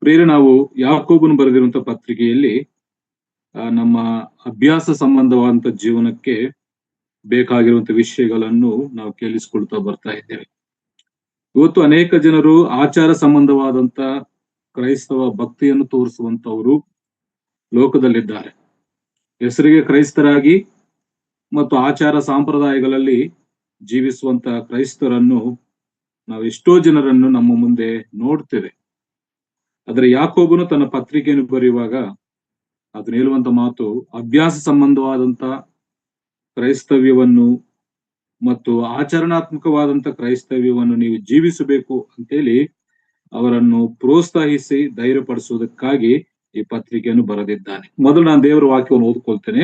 ಪ್ರಿಯರೇ, ನಾವು ಯಾಕೋಬನು ಬರೆದಿರುವಂತಹ ಪತ್ರಿಕೆಯಲ್ಲಿ ನಮ್ಮ ಅಭ್ಯಾಸ ಸಂಬಂಧವಾದಂತ ಜೀವನಕ್ಕೆ ಬೇಕಾಗಿರುವಂತ ವಿಷಯಗಳನ್ನು ನಾವು ಕೇಳಿಸಿಕೊಳ್ತಾ ಬರ್ತಾ ಇದ್ದೇವೆ. ಇವತ್ತು ಅನೇಕ ಜನರು ಆಚಾರ ಸಂಬಂಧವಾದಂತ ಕ್ರೈಸ್ತವ ಭಕ್ತಿಯನ್ನು ತೋರಿಸುವಂತವರು ಲೋಕದಲ್ಲಿದ್ದಾರೆ. ಹೆಸರಿಗೆ ಕ್ರೈಸ್ತರಾಗಿ ಮತ್ತು ಆಚಾರ ಸಂಪ್ರದಾಯಗಳಲ್ಲಿ ಜೀವಿಸುವಂತ ಕ್ರೈಸ್ತರನ್ನು ನಾವು ಎಷ್ಟೋ ಜನರನ್ನು ನಮ್ಮ ಮುಂದೆ ನೋಡ್ತೇವೆ. ಆದರೆ ಯಾಕೋಬನು ತನ್ನ ಪತ್ರಿಕೆಯನ್ನು ಬರೆಯುವಾಗ ಅದನ್ನ ಹೇಳುವಂತ ಮಾತು, ಅಭ್ಯಾಸ ಸಂಬಂಧವಾದಂತ ಕ್ರೈಸ್ತವ್ಯವನ್ನು ಮತ್ತು ಆಚರಣಾತ್ಮಕವಾದಂತ ಕ್ರೈಸ್ತವ್ಯವನ್ನು ನೀವು ಜೀವಿಸಬೇಕು ಅಂತೇಳಿ ಅವರನ್ನು ಪ್ರೋತ್ಸಾಹಿಸಿ ಧೈರ್ಯಪಡಿಸುವುದಕ್ಕಾಗಿ ಈ ಪತ್ರಿಕೆಯನ್ನು ಬರೆದಿದ್ದಾನೆ. ಮೊದಲು ನಾನು ದೇವರ ವಾಕ್ಯವನ್ನು ಓದ್ಕೊಳ್ತೇನೆ.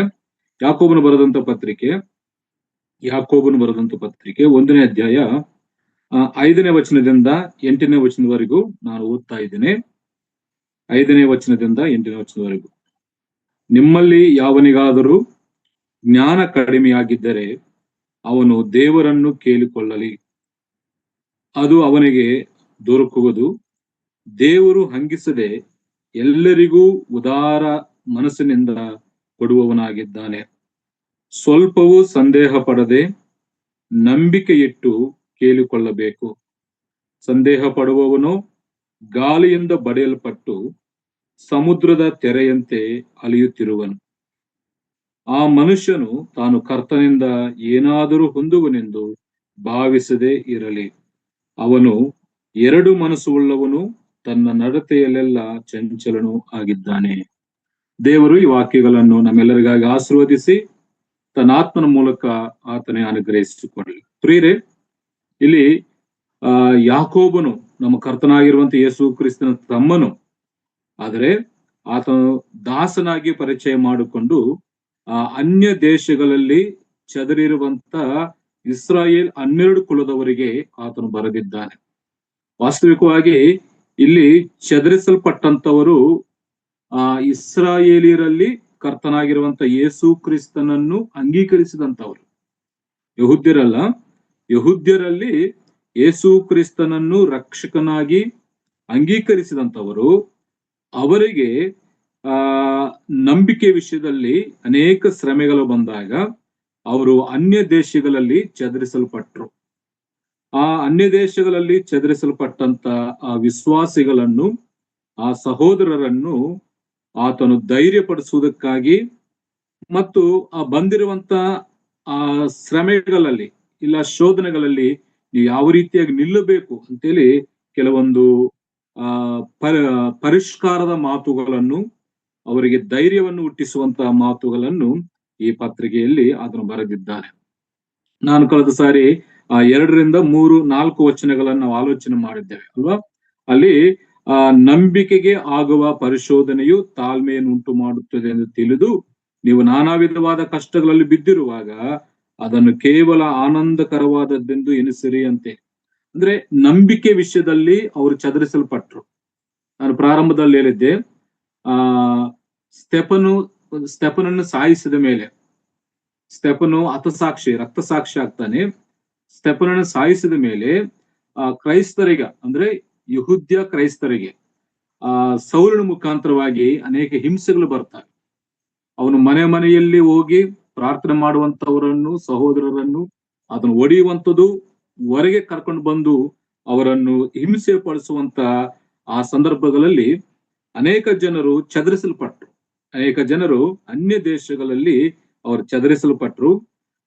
ಯಾಕೋಬನು ಬರೆದಂತ ಪತ್ರಿಕೆ 1ನೇ ಅಧ್ಯಾಯ 5ನೇ ವಚನದಿಂದ 8ನೇ ವಚನದವರೆಗೂ ನಾನು ಓದ್ತಾ ಇದ್ದೇನೆ. 5ನೇ ವಚನದಿಂದ 8ನೇ ವಚನದವರೆಗೂ. ನಿಮ್ಮಲ್ಲಿ ಯಾವನಿಗಾದರೂ ಜ್ಞಾನ ಕಡಿಮೆಯಾಗಿದ್ದರೆ ಅವನು ದೇವರನ್ನು ಕೇಳಿಕೊಳ್ಳಲಿ, ಅದು ಅವನಿಗೆ ದೊರಕುವುದು. ದೇವರು ಹಂಗಿಸದೆ ಎಲ್ಲರಿಗೂ ಉದಾರ ಮನಸ್ಸಿನಿಂದ ಕೊಡುವವನಾಗಿದ್ದಾನೆ. ಸ್ವಲ್ಪವೂ ಸಂದೇಹ ಪಡದೆ ನಂಬಿಕೆ ಇಟ್ಟು ಕೇಳಿಕೊಳ್ಳಬೇಕು. ಸಂದೇಹ ಪಡುವವನು ಗಾಳಿಯಿಂದ ಬಡಿಯಲ್ಪಟ್ಟು ಸಮುದ್ರದ ತೆರೆಯಂತೆ ಅಲಿಯುತ್ತಿರುವನು. ಆ ಮನುಷ್ಯನು ತಾನು ಕರ್ತನಿಂದ ಏನಾದರೂ ಹೊಂದುವನೆಂದು ಭಾವಿಸದೇ ಇರಲಿ. ಅವನು 2 ಮನಸ್ಸು ಉಳ್ಳವನು, ತನ್ನ ನಡತೆಯಲ್ಲೆಲ್ಲ ಚಂಚಲನೂ ಆಗಿದ್ದಾನೆ. ದೇವರು ಈ ವಾಕ್ಯಗಳನ್ನು ನಮ್ಮೆಲ್ಲರಿಗಾಗಿ ಆಶೀರ್ವದಿಸಿ ತನ್ನ ಆತ್ಮನ ಮೂಲಕ ಆತನೇ ಅನುಗ್ರಹಿಸಿಕೊಳ್ಳಲಿ. ಪ್ರಿಯರೇ, ಇಲ್ಲಿ ಯಾಕೋಬನು ನಮ್ಮ ಕರ್ತನಾಗಿರುವಂತ ಯೇಸು ಕ್ರಿಸ್ತನ ತಮ್ಮನು, ಆದರೆ ಆತನು ದಾಸನಾಗಿ ಪರಿಚಯ ಮಾಡಿಕೊಂಡು ಅನ್ಯ ದೇಶಗಳಲ್ಲಿ ಚದರಿರುವಂತ ಇಸ್ರಾಯೇಲ್ 12 ಕುಲದವರಿಗೆ ಆತನು ಬರೆದಿದ್ದಾನೆ. ವಾಸ್ತವಿಕವಾಗಿ ಇಲ್ಲಿ ಚದರಿಸಲ್ಪಟ್ಟಂತವರು ಇಸ್ರಾಯೇಲಿಯರಲ್ಲಿ ಕರ್ತನಾಗಿರುವಂತ ಯೇಸು ಕ್ರಿಸ್ತನನ್ನು ಅಂಗೀಕರಿಸಿದಂತವರು. ಯಹೂದ್ಯರಲ್ಲ, ಯಹೂದ್ಯರಲ್ಲಿ ಯೇಸು ಕ್ರಿಸ್ತನನ್ನು ರಕ್ಷಕನಾಗಿ ಅಂಗೀಕರಿಸಿದಂತವರು. ಅವರಿಗೆ ನಂಬಿಕೆ ವಿಷಯದಲ್ಲಿ ಅನೇಕ ಶ್ರಮೆಗಳು ಬಂದಾಗ ಅವರು ಅನ್ಯ ದೇಶಗಳಲ್ಲಿ ಚದರಿಸಲ್ಪಟ್ರು. ಆ ಅನ್ಯ ದೇಶಗಳಲ್ಲಿ ಚದರಿಸಲ್ಪಟ್ಟಂತ ಆ ವಿಶ್ವಾಸಿಗಳನ್ನು, ಆ ಸಹೋದರರನ್ನು ಆತನು ಧೈರ್ಯಪಡಿಸುವುದಕ್ಕಾಗಿ ಮತ್ತು ಆ ಬಂದಿರುವಂತ ಆ ಶ್ರಮೆಗಳಲ್ಲಿ ಇಲ್ಲ ಶೋಧನೆಗಳಲ್ಲಿ ನೀವು ಯಾವ ರೀತಿಯಾಗಿ ನಿಲ್ಲಬೇಕು ಅಂತೇಳಿ ಕೆಲವೊಂದು ಪರಿಷ್ಕಾರದ ಮಾತುಗಳನ್ನು, ಅವರಿಗೆ ಧೈರ್ಯವನ್ನು ಹುಟ್ಟಿಸುವಂತಹ ಮಾತುಗಳನ್ನು ಈ ಪತ್ರಿಕೆಯಲ್ಲಿ ಅದನ್ನು ಬರೆದಿದ್ದಾನೆ. ನಾನು ಕಳೆದ ಸಾರಿ 2ರಿಂದ 3, 4 ವಚನಗಳನ್ನು ನಾವು ಆಲೋಚನೆ ಮಾಡಿದ್ದೇವೆ ಅಲ್ವಾ. ಅಲ್ಲಿ ನಂಬಿಕೆಗೆ ಆಗುವ ಪರಿಶೋಧನೆಯು ತಾಳ್ಮೆಯನ್ನು ಉಂಟು ಮಾಡುತ್ತದೆ ಎಂದು ತಿಳಿದು ನೀವು ನಾನಾ ವಿಧವಾದ ಕಷ್ಟಗಳಲ್ಲಿ ಬಿದ್ದಿರುವಾಗ ಅದನ್ನು ಕೇವಲ ಆನಂದಕರವಾದದ್ದೆಂದು ಎನಿಸಿರಿ ಅಂತೆ. ಅಂದ್ರೆ ನಂಬಿಕೆ ವಿಷಯದಲ್ಲಿ ಅವರು ಚದರಿಸಲ್ಪಟ್ರು. ನಾನು ಪ್ರಾರಂಭದಲ್ಲಿ ಹೇಳಿದ್ದೆ, ಸ್ತೆಫನನ್ನು ಸಾಯಿಸಿದ ಮೇಲೆ ಸ್ತೆಫನು ರಕ್ತಸಾಕ್ಷಿ ಆಗ್ತಾನೆ. ಸ್ತೆಫನನ್ನು ಸಾಯಿಸಿದ ಮೇಲೆ ಕ್ರೈಸ್ತರಿಗೆ, ಅಂದ್ರೆ ಯಹೂದ್ಯ ಕ್ರೈಸ್ತರಿಗೆ ಸೌಲನ ಮುಖಾಂತರವಾಗಿ ಅನೇಕ ಹಿಂಸೆಗಳು ಬರ್ತವೆ. ಅವನು ಮನೆಯಲ್ಲಿ ಹೋಗಿ ಪ್ರಾರ್ಥನೆ ಮಾಡುವಂತವರನ್ನು, ಸಹೋದರರನ್ನು ಅದನ್ನು ಹೊಡೆಯುವಂಥದ್ದು, ಹೊರಗೆ ಕರ್ಕೊಂಡು ಬಂದು ಅವರನ್ನು ಹಿಂಸೆ ಪಡಿಸುವಂತ ಆ ಸಂದರ್ಭಗಳಲ್ಲಿ ಅನೇಕ ಜನರು ಚದರಿಸಲ್ಪಟ್ರು. ಅನೇಕ ಜನರು ಅನ್ಯ ದೇಶಗಳಲ್ಲಿ ಅವರು ಚದರಿಸಲ್ಪಟ್ರು.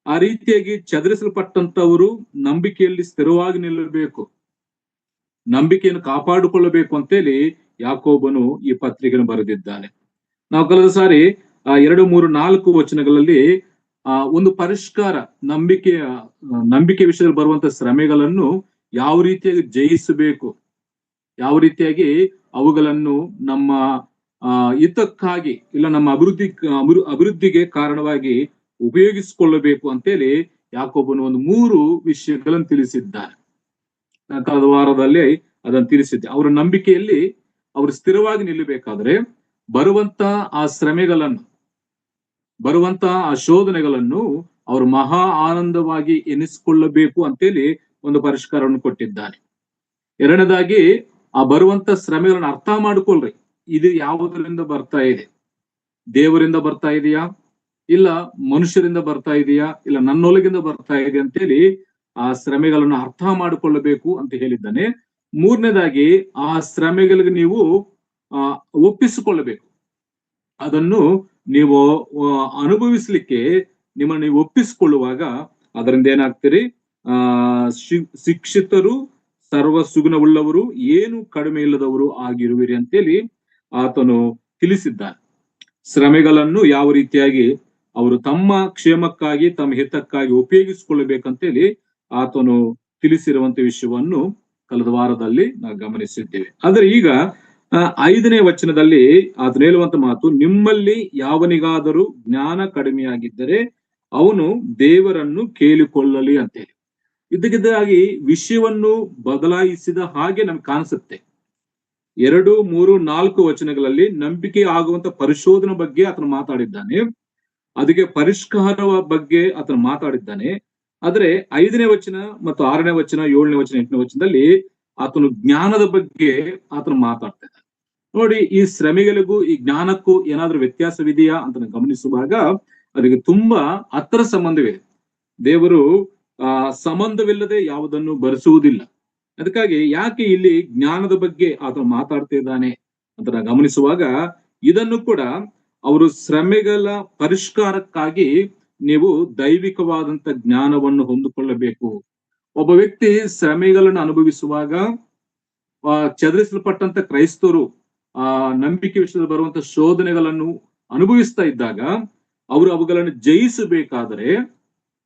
ಆ ರೀತಿಯಾಗಿ ಚದರಿಸಲ್ಪಟ್ಟಂತವರು ನಂಬಿಕೆಯಲ್ಲಿ ಸ್ಥಿರವಾಗಿ ನಿಲ್ಲಬೇಕು, ನಂಬಿಕೆಯನ್ನು ಕಾಪಾಡಿಕೊಳ್ಳಬೇಕು ಅಂತೇಳಿ ಯಾಕೋಬನು ಈ ಪತ್ರಿಕೆಯನ್ನು ಬರೆದಿದ್ದಾನೆ. ನಾವು ಕಳೆದ ಸಾರಿ 2, 3, 4 ವಚನಗಳಲ್ಲಿ ಒಂದು ಪರಿಷ್ಕಾರ, ನಂಬಿಕೆ ವಿಷಯದಲ್ಲಿ ಬರುವಂತ ಶ್ರಮೆಗಳನ್ನು ಯಾವ ರೀತಿಯಾಗಿ ಜಯಿಸಬೇಕು, ಯಾವ ರೀತಿಯಾಗಿ ಅವುಗಳನ್ನು ನಮ್ಮ ಹಿತಕ್ಕಾಗಿ ಇಲ್ಲ ನಮ್ಮ ಅಭಿವೃದ್ಧಿಗೆ ಕಾರಣವಾಗಿ ಉಪಯೋಗಿಸಿಕೊಳ್ಳಬೇಕು ಅಂತೇಳಿ ಯಾಕೋಬನು ಒಂದು 3 ವಿಷಯಗಳನ್ನು ತಿಳಿಸಿದ್ದಾನೆ. ಕಳೆದ ವಾರದಲ್ಲಿ ಅದನ್ನು ತಿಳಿಸಿದ್ದೆ. ಅವರ ನಂಬಿಕೆಯಲ್ಲಿ ಅವರು ಸ್ಥಿರವಾಗಿ ನಿಲ್ಲಬೇಕಾದ್ರೆ ಬರುವಂತ ಆ ಶ್ರಮೆಗಳನ್ನು, ಬರುವಂತ ಆ ಶೋಧನೆಗಳನ್ನು ಅವರು ಮಹಾ ಆನಂದವಾಗಿ ಎನಿಸಿಕೊಳ್ಳಬೇಕು ಅಂತೇಳಿ ಒಂದು ಪರಿಷ್ಕಾರವನ್ನು ಕೊಟ್ಟಿದ್ದಾನೆ. ಎರಡನೇದಾಗಿ ಆ ಬರುವಂತ ಶ್ರಮೆಗಳನ್ನ ಅರ್ಥ ಮಾಡ್ಕೊಳ್ರಿ. ಇದು ಯಾವುದರಿಂದ ಬರ್ತಾ ಇದೆ? ದೇವರಿಂದ ಬರ್ತಾ ಇದೆಯಾ, ಇಲ್ಲ ಮನುಷ್ಯರಿಂದ ಬರ್ತಾ ಇದೆಯಾ, ಇಲ್ಲ ನನ್ನೊಳಗಿಂದ ಬರ್ತಾ ಇದೆ ಅಂತೇಳಿ ಆ ಶ್ರಮೆಗಳನ್ನು ಅರ್ಥ ಮಾಡಿಕೊಳ್ಳಬೇಕು ಅಂತ ಹೇಳಿದ್ದಾನೆ. ಮೂರನೇದಾಗಿ ಆ ಶ್ರಮೆಗಳಿಗೆ ನೀವು ಒಪ್ಪಿಸಿಕೊಳ್ಳಬೇಕು. ಅದನ್ನು ನೀವು ಅನುಭವಿಸ್ಲಿಕ್ಕೆ ನಿಮ್ಮನ್ನು ನೀವು ಒಪ್ಪಿಸಿಕೊಳ್ಳುವಾಗ ಅದರಿಂದ ಏನಾಗ್ತೀರಿ? ಶಿಕ್ಷಿತರು, ಸರ್ವ ಸುಗುಣವುಳ್ಳವರು, ಏನು ಕಡಿಮೆ ಇಲ್ಲದವರು ಆಗಿರುವಿರಿ ಅಂತೇಳಿ ಆತನು ತಿಳಿಸಿದ್ದಾನೆ. ಶ್ರಮೆಗಳನ್ನು ಯಾವ ರೀತಿಯಾಗಿ ಅವರು ತಮ್ಮ ಕ್ಷೇಮಕ್ಕಾಗಿ, ತಮ್ಮ ಹಿತಕ್ಕಾಗಿ ಉಪಯೋಗಿಸಿಕೊಳ್ಳಬೇಕಂತೇಳಿ ಆತನು ತಿಳಿಸಿರುವಂತ ವಿಷಯವನ್ನು ಕಳೆದ ವಾರದಲ್ಲಿ ನಾವು ಗಮನಿಸಿದ್ದೇವೆ. ಆದ್ರೆ ಈಗ 5ನೇ ವಚನದಲ್ಲಿ ಆತನು ಹೇಳುವಂತ ಮಾತು, ನಿಮ್ಮಲ್ಲಿ ಯಾವನಿಗಾದರೂ ಜ್ಞಾನ ಕಡಿಮೆಯಾಗಿದ್ದರೆ ಅವನು ದೇವರನ್ನು ಕೇಳಿಕೊಳ್ಳಲಿ ಅಂತೇಳಿ. ಇದಕ್ಕಿದ್ದಾಗಿ ವಿಷಯವನ್ನು ಬದಲಾಯಿಸಿದ ಹಾಗೆ ನಮ್ಗೆ ಕಾಣಿಸುತ್ತೆ. 2, 3, 4 ವಚನಗಳಲ್ಲಿ ನಂಬಿಕೆ ಆಗುವಂತ ಪರಿಶೋಧನೆ ಬಗ್ಗೆ ಆತನು ಮಾತಾಡಿದ್ದಾನೆ. ಅದಕ್ಕೆ ಪರಿಷ್ಕಾರದ ಬಗ್ಗೆ ಆತನು ಮಾತಾಡಿದ್ದಾನೆ. ಆದ್ರೆ 5ನೇ ವಚನ ಮತ್ತು 6ನೇ ವಚನ, 7ನೇ ವಚನ, 8ನೇ ವಚನದಲ್ಲಿ ಆತನು ಜ್ಞಾನದ ಬಗ್ಗೆ ಆತನು ಮಾತಾಡ್ತಾನೆ. ನೋಡಿ, ಈ ಶ್ರಮೆಗಳಿಗೂ ಈ ಜ್ಞಾನಕ್ಕೂ ಏನಾದ್ರೂ ವ್ಯತ್ಯಾಸವಿದೆಯಾ ಅಂತ ಗಮನಿಸುವಾಗ ಅದಕ್ಕೆ ತುಂಬಾ ಹತ್ತಿರ ಸಂಬಂಧವಿದೆ. ದೇವರು ಸಂಬಂಧವಿಲ್ಲದೆ ಯಾವುದನ್ನು ಬರೆಸುವುದಿಲ್ಲ. ಅದಕ್ಕಾಗಿ ಯಾಕೆ ಇಲ್ಲಿ ಜ್ಞಾನದ ಬಗ್ಗೆ ಆತನು ಮಾತಾಡ್ತಿದ್ದಾನೆ ಅಂತ ನಾವು ಗಮನಿಸುವಾಗ, ಇದನ್ನು ಕೂಡ ಅವರು ಶ್ರಮೆಗಳ ಪರಿಷ್ಕಾರಕ್ಕಾಗಿ ನೀವು ದೈವಿಕವಾದಂತ ಜ್ಞಾನವನ್ನು ಹೊಂದಿಕೊಳ್ಳಬೇಕು. ಒಬ್ಬ ವ್ಯಕ್ತಿ ಶ್ರಮೆಗಳನ್ನು ಅನುಭವಿಸುವಾಗ ಚದುರಿಸಲ್ಪಟ್ಟಂತ ಕ್ರೈಸ್ತರು ನಂಬಿಕೆ ವಿಷಯದಲ್ಲಿ ಬರುವಂತ ಶೋಧನೆಗಳನ್ನು ಅನುಭವಿಸ್ತಾ ಇದ್ದಾಗ ಅವರು ಅವುಗಳನ್ನು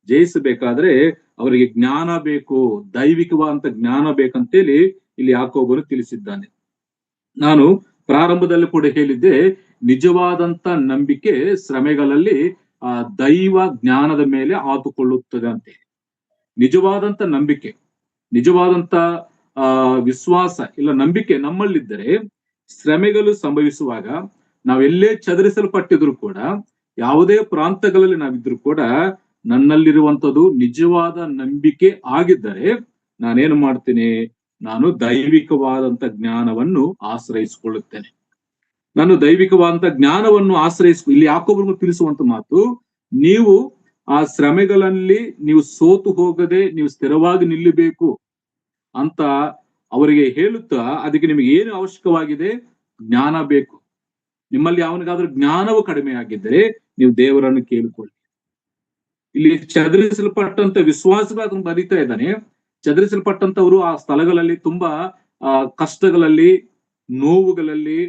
ಜಯಿಸಬೇಕಾದ್ರೆ ಅವರಿಗೆ ಜ್ಞಾನ ಬೇಕು, ದೈವಿಕವಾದಂತ ಜ್ಞಾನ ಬೇಕಂತೇಳಿ ಇಲ್ಲಿ ಯಾಕೋಬನು ತಿಳಿಸಿದ್ದಾನೆ. ನಾನು ಪ್ರಾರಂಭದಲ್ಲಿ ಕೂಡ ಹೇಳಿದ್ದೆ, ನಿಜವಾದಂತ ನಂಬಿಕೆ ಶ್ರಮೆಗಳಲ್ಲಿ ದೈವ ಜ್ಞಾನದ ಮೇಲೆ ಆತುಕೊಳ್ಳುತ್ತದೆ ಅಂತೇಳಿ. ನಿಜವಾದಂತ ನಂಬಿಕೆ, ನಿಜವಾದಂತ ವಿಶ್ವಾಸ ಇಲ್ಲ ನಂಬಿಕೆ ನಮ್ಮಲ್ಲಿದ್ದರೆ ಶ್ರಮೆಗಳು ಸಂಭವಿಸುವಾಗ ನಾವೆಲ್ಲೇ ಚದುರಿಸಲ್ಪಟ್ಟಿದ್ರು ಕೂಡ, ಯಾವುದೇ ಪ್ರಾಂತಗಳಲ್ಲಿ ನಾವಿದ್ರು ಕೂಡ, ನನ್ನಲ್ಲಿರುವಂಥದ್ದು ನಿಜವಾದ ನಂಬಿಕೆ ಆಗಿದ್ದರೆ ನಾನೇನು ಮಾಡ್ತೀನಿ? ನಾನು ದೈವಿಕವಾದಂತ ಜ್ಞಾನವನ್ನು ಆಶ್ರಯಿಸಿಕೊಳ್ಳುತ್ತೇನೆ. ನಾನು ದೈವಿಕವಾದಂತ ಜ್ಞಾನವನ್ನು ಇಲ್ಲಿ ಯಾಕೋಬನು ತಿಳಿಸುವಂತ ಮಾತು, ನೀವು ಆ ಶ್ರಮೆಗಳಲ್ಲಿ ನೀವು ಸೋತು ಹೋಗದೆ ನೀವು ಸ್ಥಿರವಾಗಿ ನಿಲ್ಲಬೇಕು ಅಂತ ಅವರಿಗೆ ಹೇಳುತ್ತಾ, ಅದಕ್ಕೆ ನಿಮಗೆ ಏನು ಅವಶ್ಯಕವಾಗಿದೆ? ಜ್ಞಾನ ಬೇಕು. ನಿಮ್ಮಲ್ಲಿ ಯಾವನಿಗಾದ್ರೂ ಜ್ಞಾನವು ಕಡಿಮೆ ಆಗಿದ್ದರೆ ನೀವು ದೇವರನ್ನು ಕೇಳಿಕೊಳ್ಳಿ. ಇಲ್ಲಿ ಚದುರಿಸಲ್ಪಟ್ಟಂತ ವಿಶ್ವಾಸಗಳು ಅದನ್ನು ಬರೀತಾ ಇದ್ದಾನೆ. ಚದುರಿಸಲ್ಪಟ್ಟಂತವರು ಆ ಸ್ಥಳಗಳಲ್ಲಿ ತುಂಬಾ ಕಷ್ಟಗಳಲ್ಲಿ, ನೋವುಗಳಲ್ಲಿ,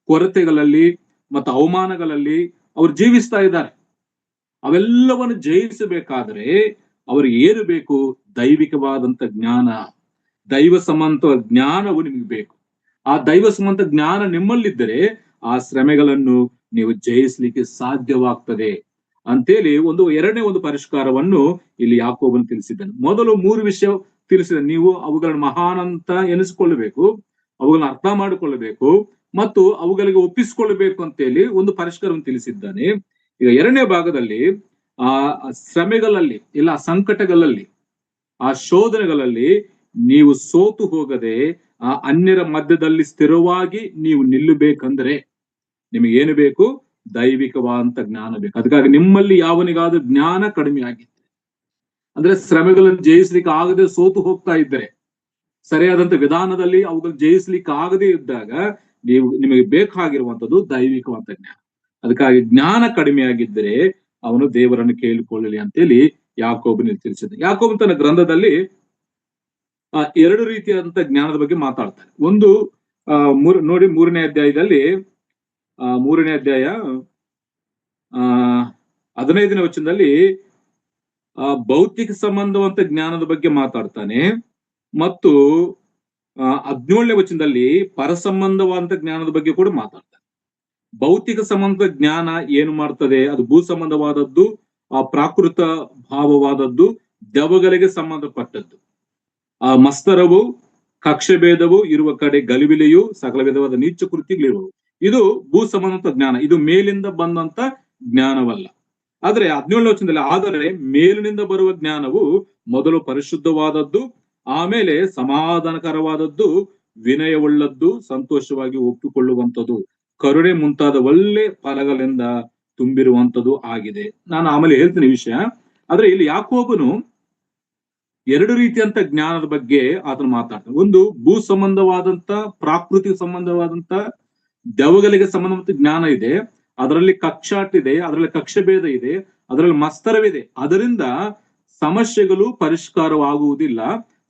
ಕೊರತೆಗಳಲ್ಲಿ ಮತ್ತು ಅವಮಾನಗಳಲ್ಲಿ ಅವ್ರು ಜೀವಿಸ್ತಾ ಇದ್ದಾರೆ. ಅವೆಲ್ಲವನ್ನು ಜಯಿಸಬೇಕಾದ್ರೆ ಅವ್ರಿಗೆ ಏನು ಬೇಕು? ದೈವಿಕವಾದಂತ ಜ್ಞಾನ, ದೈವ ಸಂಬಂಧ ಜ್ಞಾನವು ನಿಮಗೆ ಬೇಕು. ಆ ದೈವ ಸಂಬಂಧ ಜ್ಞಾನ ನಿಮ್ಮಲ್ಲಿದ್ದರೆ ಆ ಶ್ರಮೆಗಳನ್ನು ನೀವು ಜಯಿಸ್ಲಿಕ್ಕೆ ಸಾಧ್ಯವಾಗ್ತದೆ ಅಂತೇಳಿ ಎರಡನೇ ಪರಿಷ್ಕಾರವನ್ನು ಇಲ್ಲಿ ಯಾಕೋಬನು ತಿಳಿಸಿದ್ದಾನೆ. ಮೊದಲು 3 ವಿಷಯ ತಿಳಿಸಿದ, ನೀವು ಅವುಗಳನ್ನು ಮಹಾನ್ ಅಂತ ಎನಿಸಿಕೊಳ್ಳಬೇಕು, ಅವುಗಳನ್ನ ಅರ್ಥ ಮಾಡಿಕೊಳ್ಳಬೇಕು ಮತ್ತು ಅವುಗಳಿಗೆ ಒಪ್ಪಿಸಿಕೊಳ್ಳಬೇಕು ಅಂತೇಳಿ ಪರಿಷ್ಕಾರವನ್ನು ತಿಳಿಸಿದ್ದಾನೆ. ಈಗ 2ನೇ ಭಾಗದಲ್ಲಿ ಆ ಶ್ರಮೆಗಳಲ್ಲಿ ಇಲ್ಲ ಸಂಕಟಗಳಲ್ಲಿ, ಆ ಶೋಧನೆಗಳಲ್ಲಿ ನೀವು ಸೋತು ಹೋಗದೆ ಆ ಅನ್ಯರ ಮಧ್ಯದಲ್ಲಿ ಸ್ಥಿರವಾಗಿ ನೀವು ನಿಲ್ಲಬೇಕಂದ್ರೆ ನಿಮಗೇನು ಬೇಕು? ದೈವಿಕವಾದಂತ ಜ್ಞಾನ ಬೇಕು. ಅದಕ್ಕಾಗಿ ನಿಮ್ಮಲ್ಲಿ ಯಾವನಿಗಾದ್ರೂ ಜ್ಞಾನ ಕಡಿಮೆ ಆಗಿದೆ ಅಂದ್ರೆ ಶ್ರಮೆಗಳನ್ನು ಜಯಿಸ್ಲಿಕ್ಕೆ ಆಗದೆ ಸೋತು ಹೋಗ್ತಾ ಇದ್ದರೆ, ಸರಿಯಾದಂತ ವಿಧಾನದಲ್ಲಿ ಅವುಗಳನ್ನು ಜಯಿಸ್ಲಿಕ್ಕೆ ಆಗದೆ ಇದ್ದಾಗ ನಿಮಗೆ ಬೇಕಾಗಿರುವಂತದ್ದು ದೈವಿಕವಾದ ಜ್ಞಾನ. ಅದಕ್ಕಾಗಿ ಜ್ಞಾನ ಕಡಿಮೆ ಆಗಿದ್ದರೆ ಅವನು ದೇವರನ್ನು ಕೇಳಿಕೊಳ್ಳಲಿ ಅಂತೇಳಿ ಯಾಕೋಬನಿಗೆ ತಿಳಿಸಿದ. ಯಾಕೋಬನ್ ತನ್ನ ಗ್ರಂಥದಲ್ಲಿ 2 ರೀತಿಯಾದಂತ ಜ್ಞಾನದ ಬಗ್ಗೆ ಮಾತಾಡ್ತಾರೆ. ನೋಡಿ 3ನೇ ಅಧ್ಯಾಯದಲ್ಲಿ 3ನೇ ಅಧ್ಯಾಯ 15ನೇ ವಚನದಲ್ಲಿ ಭೌತಿಕ ಸಂಬಂಧವಂತ ಜ್ಞಾನದ ಬಗ್ಗೆ ಮಾತಾಡ್ತಾನೆ ಮತ್ತು 17ನೇ ವಚನದಲ್ಲಿ ಪರಸಂಬಂಧವಾದಂತ ಜ್ಞಾನದ ಬಗ್ಗೆ ಕೂಡ ಮಾತಾಡ್ತಾನೆ. ಭೌತಿಕ ಸಂಬಂಧದ ಜ್ಞಾನ ಏನು ಮಾಡ್ತದೆ? ಅದು ಭೂ ಸಂಬಂಧವಾದದ್ದು, ಪ್ರಾಕೃತ ಭಾವವಾದದ್ದು, ದೆವ್ವಗಳಿಗೆ ಸಂಬಂಧಪಟ್ಟದ್ದು. ಮಸ್ತರವು, ಕಕ್ಷಭೇದವು ಇರುವ ಕಡೆ ಗಲಿಬಿಲೆಯು, ಸಕಲ ವಿಧವಾದ ನೀಚ ಕೃತ್ಯಗಳಿರುವು. ಇದು ಭೂ ಸಂಬಂಧ ಜ್ಞಾನ. ಇದು ಮೇಲಿಂದ ಬಂದಂತ ಜ್ಞಾನವಲ್ಲ. ಆದ್ರೆ 17ನೇ ವಚನದಲ್ಲಿ, ಆದರೆ ಮೇಲಿನಿಂದ ಬರುವ ಜ್ಞಾನವು ಮೊದಲು ಪರಿಶುದ್ಧವಾದದ್ದು, ಆಮೇಲೆ ಸಮಾಧಾನಕರವಾದದ್ದು, ವಿನಯವುಳ್ಳದ್ದು, ಸಂತೋಷವಾಗಿ ಒಪ್ಪಿಕೊಳ್ಳುವಂಥದ್ದು, ಕರುಣೆ ಮುಂತಾದ ಒಳ್ಳೆ ಫಲಗಳಿಂದ ತುಂಬಿರುವಂಥದ್ದು ಆಗಿದೆ. ನಾನು ಆಮೇಲೆ ಹೇಳ್ತೀನಿ ವಿಷಯ. ಆದ್ರೆ ಇಲ್ಲಿ ಯಾಕೋಬನು ಎರಡು ರೀತಿಯಂತ ಜ್ಞಾನದ ಬಗ್ಗೆ ಆತನು ಮಾತಾಡ್ತಾನೆ. ಒಂದು ಭೂ ಸಂಬಂಧವಾದಂತ, ಪ್ರಾಕೃತಿಕ ಸಂಬಂಧವಾದಂತ, ದೆವ್ವಗಳಿಗೆ ಸಂಬಂಧವಂತ ಜ್ಞಾನ ಇದೆ, ಅದರಲ್ಲಿ ಕಕ್ಷಾಟ್ ಇದೆ, ಅದರಲ್ಲಿ ಕಕ್ಷಭೇದ ಇದೆ, ಅದರಲ್ಲಿ ಮಸ್ತರವಿದೆ. ಅದರಿಂದ ಸಮಸ್ಯೆಗಳು ಪರಿಷ್ಕಾರವಾಗುವುದಿಲ್ಲ,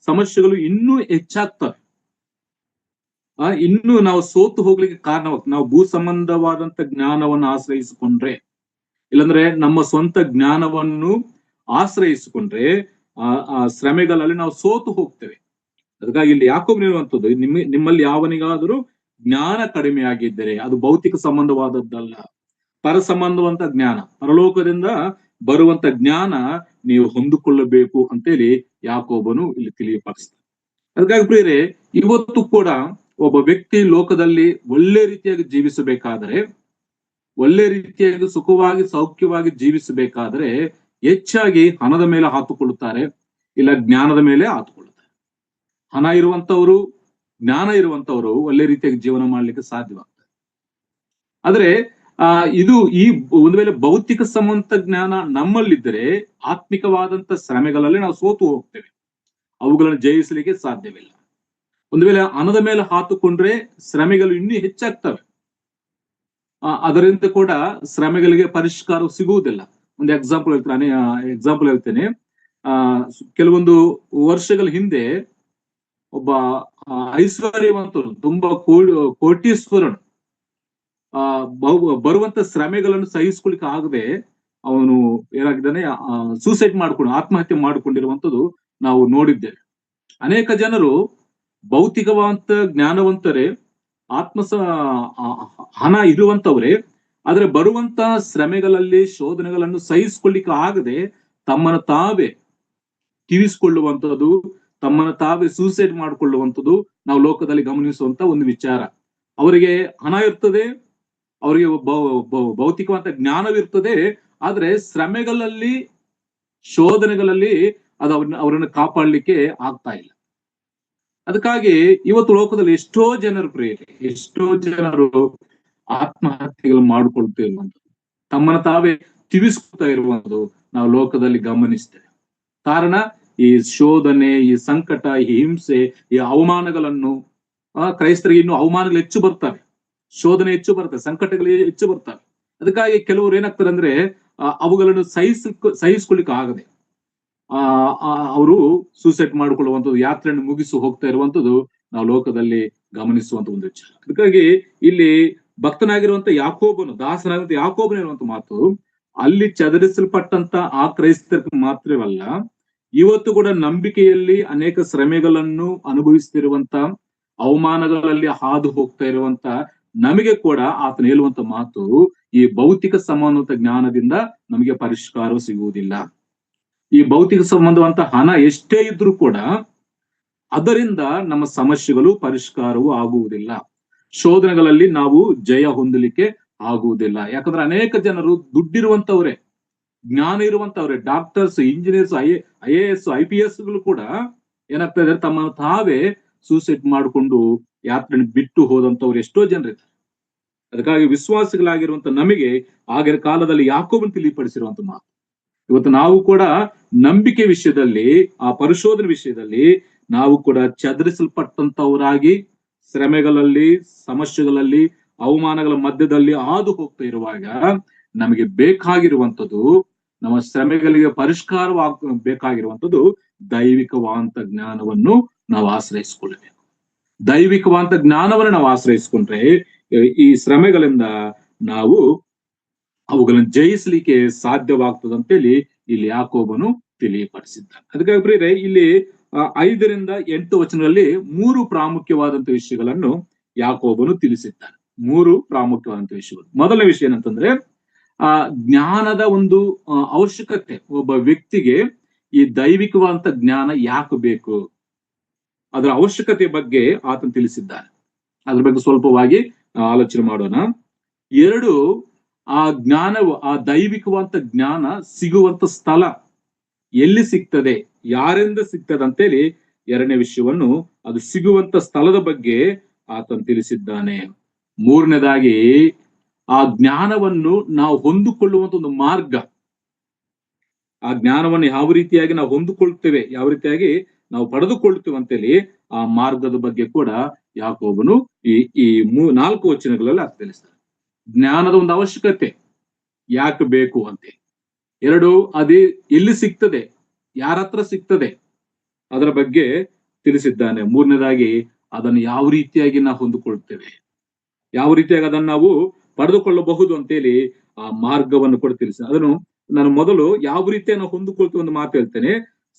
ಸಮಸ್ಯೆಗಳು ಇನ್ನೂ ಹೆಚ್ಚಾಗ್ತವೆ. ಇನ್ನು ನಾವು ಸೋತು ಹೋಗ್ಲಿಕ್ಕೆ ಕಾರಣವಾಗ್ತದೆ. ನಾವು ಭೂ ಸಂಬಂಧವಾದಂತ ಜ್ಞಾನವನ್ನು ಆಶ್ರಯಿಸಿಕೊಂಡ್ರೆ, ಇಲ್ಲಾಂದ್ರೆ ನಮ್ಮ ಸ್ವಂತ ಜ್ಞಾನವನ್ನು ಆಶ್ರಯಿಸಿಕೊಂಡ್ರೆ ಆ ಶ್ರಮೆಗಳಲ್ಲಿ ನಾವು ಸೋತು ಹೋಗ್ತೇವೆ. ಅದಕ್ಕಾಗಿ ಇಲ್ಲಿ ಯಾಕೋಬನು ಹೇಳುವಂಥದ್ದು, ನಿಮ್ಮಲ್ಲಿ ಯಾವನಿಗಾದರೂ ಜ್ಞಾನ ಕಡಿಮೆ ಆಗಿದ್ದರೆ ಅದು ಭೌತಿಕ ಸಂಬಂಧವಾದದ್ದಲ್ಲ, ಪರ ಸಂಬಂಧವಂತ ಜ್ಞಾನ, ಪರಲೋಕದಿಂದ ಬರುವಂತ ಜ್ಞಾನ ನೀವು ಹೊಂದಿಕೊಳ್ಳಬೇಕು ಅಂತೇಳಿ ಯಾಕೋಬನು ಇಲ್ಲಿ ತಿಳಿಯಪಡಿಸ್ತಾರೆ. ಅದಕ್ಕಾಗಿ ಪ್ರಿಯರೇ, ಇವತ್ತು ಕೂಡ ಒಬ್ಬ ವ್ಯಕ್ತಿ ಲೋಕದಲ್ಲಿ ಒಳ್ಳೆ ರೀತಿಯಾಗಿ ಜೀವಿಸಬೇಕಾದರೆ, ಒಳ್ಳೆ ರೀತಿಯಾಗಿ ಸುಖವಾಗಿ ಸೌಖ್ಯವಾಗಿ ಜೀವಿಸಬೇಕಾದ್ರೆ ಹೆಚ್ಚಾಗಿ ಹಣದ ಮೇಲೆ ಹಾತುಕೊಳ್ಳುತ್ತಾರೆ, ಇಲ್ಲ ಜ್ಞಾನದ ಮೇಲೆ ಹಾತುಕೊಳ್ಳುತ್ತಾರೆ. ಹಣ ಇರುವಂತವರು, ಜ್ಞಾನ ಇರುವಂತವರು ಒಳ್ಳೆ ರೀತಿಯಾಗಿ ಜೀವನ ಮಾಡ್ಲಿಕ್ಕೆ ಸಾಧ್ಯವಾಗ್ತದೆ. ಆದ್ರೆ ಇದು ಈ ಒಂದು ವೇಳೆ ಭೌತಿಕ ಸಂಬಂಧ ಜ್ಞಾನ ನಮ್ಮಲ್ಲಿದ್ದರೆ ಆತ್ಮಿಕವಾದಂತ ಶ್ರಮೆಗಳಲ್ಲಿ ನಾವು ಸೋತು ಹೋಗ್ತೇವೆ, ಅವುಗಳನ್ನು ಜಯಿಸಲಿಕ್ಕೆ ಸಾಧ್ಯವಿಲ್ಲ. ಒಂದು ವೇಳೆ ಹಣದ ಮೇಲೆ ಹಾತುಕೊಂಡ್ರೆ ಶ್ರಮೆಗಳು ಇನ್ನೂ ಹೆಚ್ಚಾಗ್ತವೆ, ಅದರಿಂದ ಕೂಡ ಶ್ರಮೆಗಳಿಗೆ ಪರಿಷ್ಕಾರ ಸಿಗುವುದಿಲ್ಲ. ಒಂದು ಎಕ್ಸಾಂಪಲ್ ಹೇಳ್ತೇನೆ. ಕೆಲವೊಂದು ವರ್ಷಗಳ ಹಿಂದೆ ಒಬ್ಬ ಐಶ್ವರ್ಯವಂತನು, ತುಂಬಾ ಕೋಟೀಶ್ವರನು, ಬರುವಂತ ಶ್ರಮೆಗಳನ್ನು ಸಹಿಸ್ಕೊಳಿಕ್ಕೆ ಆಗದೆ ಅವನು ಏನಾಗಿದ್ದಾನೆ, ಸೂಸೈಡ್ ಆತ್ಮಹತ್ಯೆ ಮಾಡಿಕೊಂಡಿರುವಂತದ್ದು ನಾವು ನೋಡಿದ್ದೇವೆ. ಅನೇಕ ಜನರು ಭೌತಿಕವಂತ ಜ್ಞಾನವಂತರೇ, ಹಣ ಇರುವಂತವರೇ, ಆದ್ರೆ ಬರುವಂತ ಶ್ರಮೆಗಳಲ್ಲಿ ಶೋಧನೆಗಳನ್ನು ಸಹಿಸಿಕೊಳ್ಳಿಕ್ಕೆ ಆಗದೆ ತಮ್ಮನ್ನು ತಾವೇ ಕಿವಿಸಿಕೊಳ್ಳುವಂಥದ್ದು, ತಮ್ಮನ್ನು ತಾವೇ ಸೂಸೈಡ್ ಮಾಡಿಕೊಳ್ಳುವಂಥದ್ದು ನಾವು ಲೋಕದಲ್ಲಿ ಗಮನಿಸುವಂತ ಒಂದು ವಿಚಾರ. ಅವರಿಗೆ ಹಣ ಇರ್ತದೆ, ಅವರಿಗೆ ಭೌತಿಕವಂತ ಜ್ಞಾನವಿರ್ತದೆ, ಆದ್ರೆ ಶ್ರಮೆಗಳಲ್ಲಿ ಶೋಧನೆಗಳಲ್ಲಿ ಅದು ಅವರನ್ನು ಕಾಪಾಡಲಿಕ್ಕೆ ಆಗ್ತಾ ಇಲ್ಲ. ಅದಕ್ಕಾಗಿ ಇವತ್ತು ಲೋಕದಲ್ಲಿ ಎಷ್ಟೋ ಜನರು ಆತ್ಮಹತ್ಯೆಗಳು ಮಾಡಿಕೊಳ್ತಿರುವಂಥದ್ದು, ತಮ್ಮನ್ನು ತಾವೇ ತಿವಿಸ್ಕೊಳ್ತಾ ಇರುವಂಥದ್ದು ನಾವು ಲೋಕದಲ್ಲಿ ಗಮನಿಸ್ತೇವೆ. ಕಾರಣ ಈ ಶೋಧನೆ, ಈ ಸಂಕಟ, ಈ ಹಿಂಸೆ, ಈ ಅವಮಾನಗಳನ್ನು, ಕ್ರೈಸ್ತರಿಗೆ ಇನ್ನು ಅವಮಾನಗಳು ಹೆಚ್ಚು ಬರ್ತವೆ, ಶೋಧನೆ ಹೆಚ್ಚು ಬರ್ತವೆ, ಸಂಕಟಗಳು ಹೆಚ್ಚು ಬರ್ತವೆ. ಅದಕ್ಕಾಗಿ ಕೆಲವರು ಏನಾಗ್ತಾರೆ ಅಂದ್ರೆ ಅವುಗಳನ್ನು ಸಹಿಸ್ಕೊಳ್ಳಿಕ್ಕೆ ಆಗದೆ ಅವರು ಸೂಸೈಡ್ ಮಾಡಿಕೊಳ್ಳುವಂಥದ್ದು, ಯಾತ್ರೆಯನ್ನು ಮುಗಿಸಿ ಹೋಗ್ತಾ ಇರುವಂಥದ್ದು ನಾವು ಲೋಕದಲ್ಲಿ ಗಮನಿಸುವಂತ ಒಂದು ವಿಚಾರ. ಅದಕ್ಕಾಗಿ ಇಲ್ಲಿ ಭಕ್ತನಾಗಿರುವಂತ ಯಾಕೋಬನು, ದಾಸನಾಗಿರುವಂತ ಯಾಕೋಬನು ಇರುವಂತ ಮಾತು, ಅಲ್ಲಿ ಚದರಿಸಲ್ಪಟ್ಟಂತ ಆ ಕ್ರೈಸ್ತರಿಗೆ ಮಾತ್ರವಲ್ಲ, ಇವತ್ತು ಕೂಡ ನಂಬಿಕೆಯಲ್ಲಿ ಅನೇಕ ಶ್ರಮೆಗಳನ್ನು ಅನುಭವಿಸ್ತಿರುವಂತ, ಅವಮಾನಗಳಲ್ಲಿ ಹಾದು ಹೋಗ್ತಾ ಇರುವಂತ ನಮಗೆ ಕೂಡ ಆತನ ಹೇಳುವಂತ ಮಾತು, ಈ ಭೌತಿಕ ಸಂಬಂಧವಂತ ಜ್ಞಾನದಿಂದ ನಮಗೆ ಪರಿಷ್ಕಾರ ಸಿಗುವುದಿಲ್ಲ. ಈ ಭೌತಿಕ ಸಂಬಂಧವಂತ ಹಣ ಎಷ್ಟೇ ಇದ್ರೂ ಕೂಡ ಅದರಿಂದ ನಮ್ಮ ಸಮಸ್ಯೆಗಳು ಪರಿಷ್ಕಾರವೂ ಆಗುವುದಿಲ್ಲ, ಶೋಧನೆಗಳಲ್ಲಿ ನಾವು ಜಯ ಹೊಂದಲಿಕ್ಕೆ ಆಗುವುದಿಲ್ಲ. ಯಾಕಂದ್ರೆ ಅನೇಕ ಜನರು ದುಡ್ಡಿರುವಂತವ್ರೆ, ಜ್ಞಾನ ಇರುವಂತವ್ರೆ, ಡಾಕ್ಟರ್ಸ್, ಇಂಜಿನಿಯರ್ಸ್, IAS, IPS ಗಳು ಕೂಡ ಏನಾಗ್ತಾ ಇದ್ದಾರೆ, ತಮ್ಮ ತಾವೇ ಸೂಸೈಡ್ ಮಾಡಿಕೊಂಡು ಯಾತ್ರೆ ಬಿಟ್ಟು ಹೋದಂತವ್ರು ಎಷ್ಟೋ ಜನರಿದ್ದಾರೆ. ಅದಕ್ಕಾಗಿ ವಿಶ್ವಾಸಿಗಳಾಗಿರುವಂತ ನಮಗೆ ಆಗಿನ ಕಾಲದಲ್ಲಿ ಯಾಕೋಬನು ತಿಳಿಪಡಿಸಿರುವಂತ ಮಾತು, ಇವತ್ತು ನಾವು ಕೂಡ ನಂಬಿಕೆ ವಿಷಯದಲ್ಲಿ, ಆ ಪರಿಶೋಧನೆ ವಿಷಯದಲ್ಲಿ ನಾವು ಕೂಡ ಚದರಿಸಲ್ಪಟ್ಟಂತವರಾಗಿ ಶ್ರಮೆಗಳಲ್ಲಿ, ಸಮಸ್ಯೆಗಳಲ್ಲಿ, ಅವಮಾನಗಳ ಮಧ್ಯದಲ್ಲಿ ಹಾದು ಹೋಗ್ತಾ ಇರುವಾಗ ನಮಗೆ ಬೇಕಾಗಿರುವಂಥದ್ದು, ನಮ್ಮ ಶ್ರಮೆಗಳಿಗೆ ಬೇಕಾಗಿರುವಂಥದ್ದು ದೈವಿಕವಾದಂತ ಜ್ಞಾನವನ್ನು ನಾವು ಆಶ್ರಯಿಸಿಕೊಳ್ಳಬೇಕು. ದೈವಿಕವಾದಂತ ಜ್ಞಾನವನ್ನು ನಾವು ಆಶ್ರಯಿಸಿಕೊಂಡ್ರೆ ಈ ಶ್ರಮೆಗಳಿಂದ ನಾವು ಅವುಗಳನ್ನು ಜಯಿಸಲಿಕ್ಕೆ ಸಾಧ್ಯವಾಗ್ತದಂತೇಳಿ ಇಲ್ಲಿ ಯಾಕೋಬನು ತಿಳಿಯಪಡಿಸಿದ್ದಾನೆ. ಅದಕ್ಕಾಗಿ ಪ್ರಿಯರೇ, ಇಲ್ಲಿ 5ರಿಂದ 8 ವಚನಗಳಲ್ಲಿ 3 ಪ್ರಾಮುಖ್ಯವಾದಂತ ವಿಷಯಗಳನ್ನು ಯಾಕೋಬನು ತಿಳಿಸಿದ್ದಾನೆ. 3 ಪ್ರಾಮುಖ್ಯವಾದಂತ ವಿಷಯಗಳು. ಮೊದಲನೇ ವಿಷಯ ಏನಂತಂದ್ರೆ, ಜ್ಞಾನದ ಒಂದು ಅವಶ್ಯಕತೆ. ಒಬ್ಬ ವ್ಯಕ್ತಿಗೆ ಈ ದೈವಿಕವಾದಂತ ಜ್ಞಾನ ಯಾಕೆ ಬೇಕು, ಅದರ ಅವಶ್ಯಕತೆ ಬಗ್ಗೆ ಆತನು ತಿಳಿಸಿದ್ದಾನೆ. ಅದ್ರ ಬಗ್ಗೆ ಸ್ವಲ್ಪವಾಗಿ ಆಲೋಚನೆ ಮಾಡೋಣ. 2, ಆ ಜ್ಞಾನವು, ಆ ದೈವಿಕವಾದಂತ ಜ್ಞಾನ ಸಿಗುವಂತ ಸ್ಥಳ ಎಲ್ಲಿ ಸಿಗ್ತದೆ, ಯಾರಿಂದ ಸಿಗ್ತದೆ ಅಂತೇಳಿ ಎರಡನೇ ವಿಷಯವನ್ನು ಅದು ಸಿಗುವಂತ ಸ್ಥಳದ ಬಗ್ಗೆ ಆತನು ತಿಳಿಸಿದ್ದಾನೆ. ಮೂರನೇದಾಗಿ ಆ ಜ್ಞಾನವನ್ನು ನಾವು ಹೊಂದಿಕೊಳ್ಳುವಂತ ಒಂದು ಮಾರ್ಗ, ಆ ಜ್ಞಾನವನ್ನು ಯಾವ ರೀತಿಯಾಗಿ ನಾವು ಹೊಂದಿಕೊಳ್ತೇವೆ, ಯಾವ ರೀತಿಯಾಗಿ ನಾವು ಪಡೆದುಕೊಳ್ತೇವೆ ಅಂತೇಳಿ ಆ ಮಾರ್ಗದ ಬಗ್ಗೆ ಕೂಡ ಯಾಕೋಬನು ಈ ಈ 4 ವಚನಗಳಲ್ಲಿ ತಿಳಿಸ್ತಾರೆ. ಜ್ಞಾನದ ಒಂದು ಅವಶ್ಯಕತೆ ಯಾಕೆ ಬೇಕು ಅಂತ. 2, ಅದೇ ಎಲ್ಲಿ ಸಿಗ್ತದೆ, ಯಾರ ಹತ್ರ ಸಿಗ್ತದೆ, ಅದರ ಬಗ್ಗೆ ತಿಳಿಸಿದ್ದಾನೆ. ಮೂರನೇದಾಗಿ ಅದನ್ನು ಯಾವ ರೀತಿಯಾಗಿ ನಾವು ಹೊಂದಿಕೊಳ್ತೇವೆ, ಯಾವ ರೀತಿಯಾಗಿ ಅದನ್ನು ನಾವು ಪಡೆದುಕೊಳ್ಳಬಹುದು ಅಂತೇಳಿ ಆ ಮಾರ್ಗವನ್ನು ಕೂಡ ತಿಳಿಸಿ. ಅದನ್ನು ನಾನು ಮೊದಲು ಯಾವ ರೀತಿಯಾಗಿ ನಾವು ಹೊಂದಿಕೊಳ್ತೇವೆ ಒಂದು ಮಾತು ಹೇಳ್ತೇನೆ.